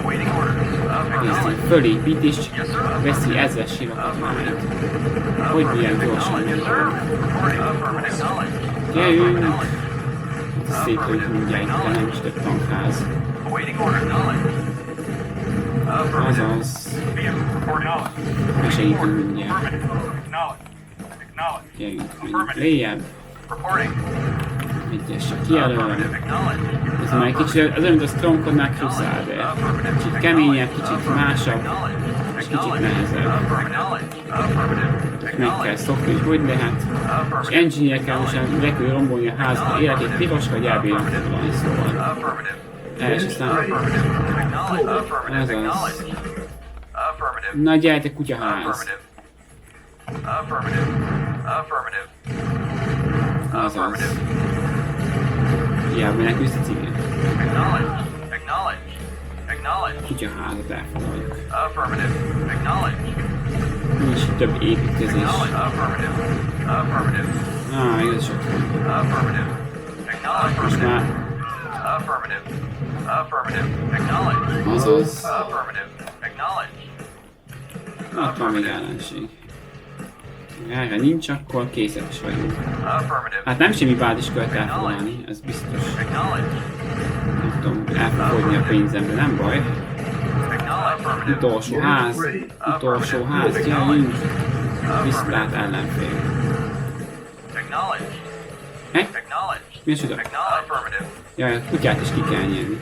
Awaiting orders. Nézd, Acknowledge. fölépít és Yes, sir. veszi ezres sirokat már. Hogy milyen gyorsan Yes, megy. sir. Reporting. Affirmative. Acknowledge. Gyerünk! Acknowledge. Szétlőtt mindjárt, de nem is több tankház. Awaiting order. Acknowledge. Affirmative. Azaz. Vehicle reporting. Acknowledge. Besegítünk mindjárt. Affirmative. Acknowledge. Acknowledge. Gyerünk, menjünk léjjebb. Reporting. Egyes csak kijelölöm. Affirmative. Acknowledge. Ez már egy kicsit, az olyan, mint a Stromkodnál Crusader. Kicsit keményebb, kicsit másabb, és kicsit nehezebb. Meg kell szokni, hogy lehet. És engineer-ekkel most le kell rombolni a házat, életét piroska, hogy elbírnak tudani, szóval. És aztán... Azaz. Na gyertek, kutyaház. Azaz. Hiába menekülsz a civil. Kutyaházat elfoglaljuk. Nincs több építkezés. Ez sok van. Most már... Azaz. Ott van még ellenség. Erre nincs, akkor készek is vagyunk. Hát nem semmi báziskölt elfoglalni, ez biztos. Nem tudom, el fog fogyni a pénzembe, nem baj. Utolsó ház, gyerünk! Viszlát ellenfél. Mi az oda? Jaj, a kutyát is ki kell nyerni.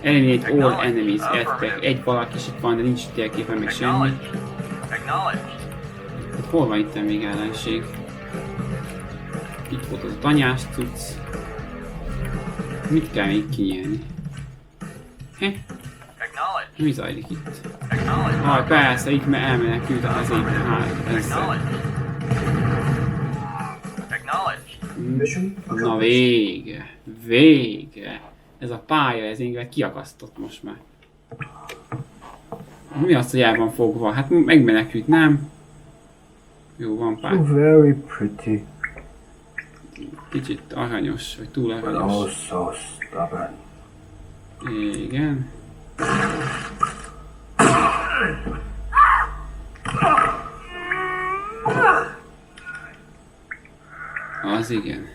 Eliminate all enemies, értek. Egy valaki is itt van, de nincs térképen meg semmi. Hát hol van itt még ellenség? Itt volt az a tanyás cucc. Mit kell még kinyerni? Mi zajlik itt? Persze, itt elmenekült az építő ezzel. Na végre! Ez a pálya, ez engem kiakasztott most már. Mi az, hogy el van fogva? Hát megmenekült, nem? Jó, van pár. Very pretty. Kicsit aranyos, vagy túl aranyos. Oh, so stubborn. Igen. Az igen.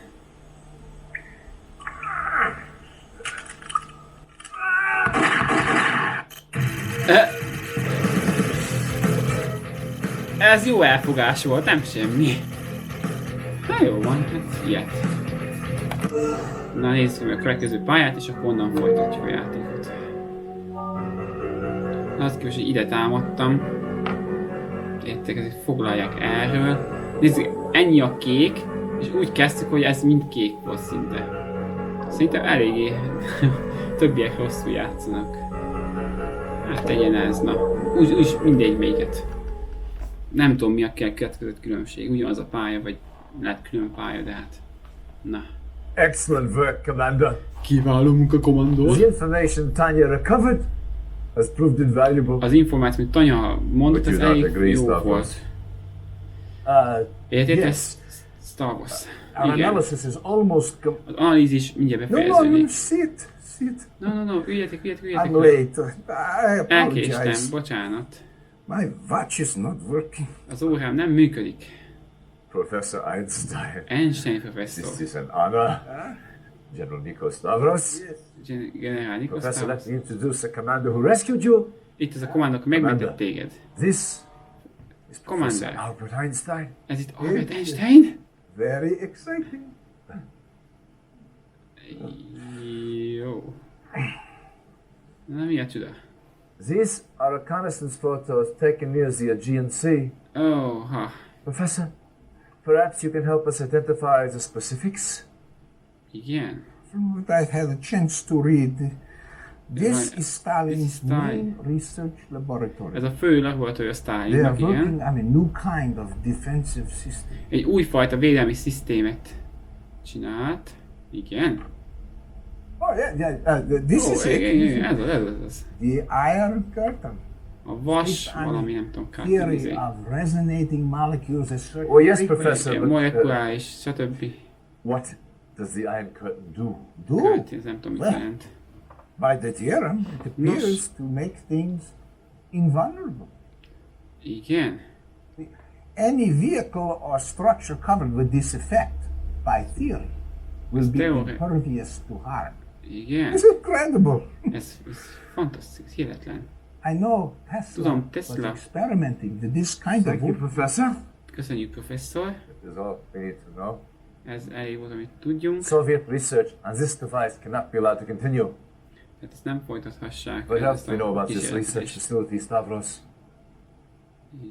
Ez jó elfogás volt, nem semmi. Na jó van, hát ilyet. Na nézzük meg a következő pályát, és akkor onnan folytatjuk a játékot. Az képest, hogy ide támadtam. Értek, ezek foglalják erről. Nézzük, ennyi a kék, és úgy kezdtük, hogy ez mind kék volt szinte. Szerintem eléggé többiek rosszul játszanak. Hát tegyen ez, na. Úgy mindegy melyiket. Nem tudom mi a kettő között különbség. Ugyanaz a pálya, vagy lehet külön pálya, de hát... Na. Excellent work, Commander. Kiváló munka, kommandor. The information Tanya recovered has proved invaluable. Az információ, amit Tanya mondott, Would ez you not elég agree, jó Star volt. Wars? Érted? Yes. Ez Star Wars. Our Igen. analysis is almost Az analízis mindjárt No, befejeződik. sit. No, üljetek. I'm late. I Elkéstem, apologize. bocsánat. My watch is not working. Az órám nem működik. Professor Einstein. Einstein This professzor. is an honor. General Nikos Stavros. Generál Professor, let Nikos. me introduce the commander who rescued you. Itt az a kommandok, megmentett téged. This is Professor Commander. Albert Einstein. Ez itt Albert Einstein? Very exciting. Jó. Na mi a csuda? These are reconnaissance photos taken near the Aegean Sea. Oh, ha. Professor, perhaps you can help us identify the specifics? Igen. From what I had a chance to read, this Right. is Stalin's This is Stalin. main research laboratory. Ez a fő laboratórium They are Stalinnak, working igen. on a new kind of defensive system. Egy újfajta védelmi szisztémet csinált. Igen. Oh yeah. This is it. Igen, ez az. The Iron Curtain. A vas, It's on valami nem tudom, theory kártyázé. of resonating molecules at certain Oh, yes, frequencies. Professor. Igen, molekuláris, stb. What does the Iron Curtain do? Do? Hát, ez nem tudom, mit jelent. By the theorem, it appears to make things invulnerable. Igen. Any vehicle or structure covered with this effect, by theory, will be theory. impervious to harm. Igen. It's incredible. Ez fantasztikus, hihetetlen. I know Tesla Tudom, was Tesla. experimenting with this kind Thank of you, work. Professor. Köszönjük, professzor. That is all we need to know. Ez elég volt, amit tudjunk. Soviet research on this device cannot be allowed to continue. Tehát ezt nem folytathassák. What el, else ezt do we know a about this research kísérletezést. facility, Stavros?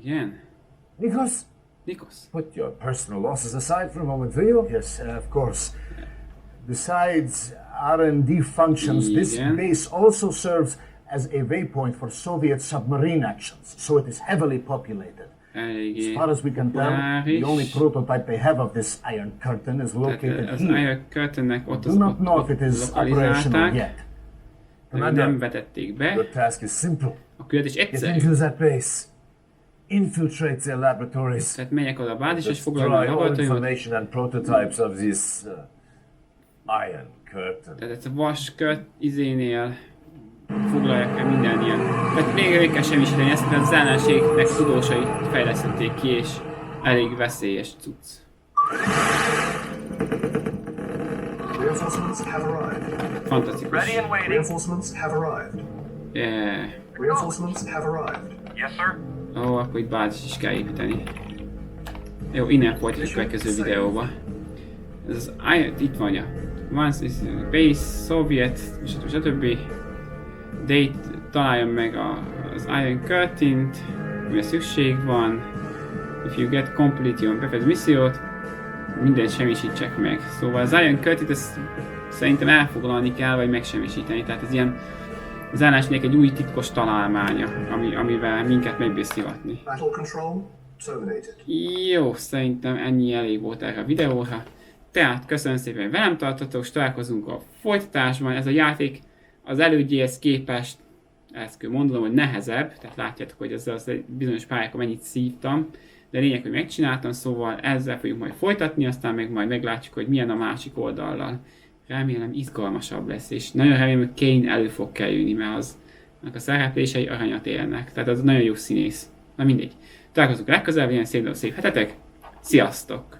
Igen. Nikos, Nikos. put your personal losses aside for a moment, will you? Yes, of course. Besides R&D functions, this Yeah. base also serves as a waypoint for Soviet submarine actions, so it is heavily populated. As Eléggé far as we can tell, the only populáris. prototype they have of this Iron Curtain is Tehát located az here. Iron Curtainnek ott Do az not ott, know if ott it is operational lokalizálták, yet. de még Commander. nem vetették be. Your task is simple. A küldetés Get egyszerű. into that base. Infiltrate their laboratories. Tehát megyek oda a bázisra, és foglalom Destroy a all laboratóriumot. information and prototypes of this Iron Curtain. Tehát ezt a vaskört izénél foglalják el minden ilyen. Tehát még kell semmisíteni ezt, mert az ellenségnek tudósai fejlesztették ki, és elég veszélyes cucc. Reinforcements have arrived. Fantasztikus. Ready and waiting. Reinforcements have arrived. Yeah. Reinforcements have arrived. Yes, sir. Ó, akkor itt bázis is kell építeni. Jó, innen folytatjuk a következő videóba. Ez az itt van a Once is base, szovjet, stb. De itt találjam meg az Iron Curtain-t, amire szükség van. If you get complete your befejezett missziót, mindent semmisítsek meg. Szóval az Iron Curtain-t ezt szerintem elfoglalni kell, vagy megsemmisíteni. Tehát ez ilyen az ellenségnek egy új titkos találmánya, amivel minket megbíz szivatni. Battle control terminated. Jó, szerintem ennyi elég volt erre a videóra. Tehát köszönöm szépen, hogy velem tartotok, és találkozunk a folytatásban. Ez a játék az elődjéhez képest, ezt kell mondanom, hogy nehezebb, tehát látjátok, hogy ezzel az egy bizonyos pályákon mennyit szívtam, de lényeg, hogy megcsináltam, szóval ezzel fogjuk majd folytatni, aztán meg majd meglátjuk, hogy milyen a másik oldallal. Remélem izgalmasabb lesz, és nagyon remélem, hogy Kane elő fog kerülni, mert aznak a szereplései aranyat élnek, tehát az nagyon jó színész. Na mindegy. Találkozunk legközelebb, ilyen szép hetetek, sziasztok!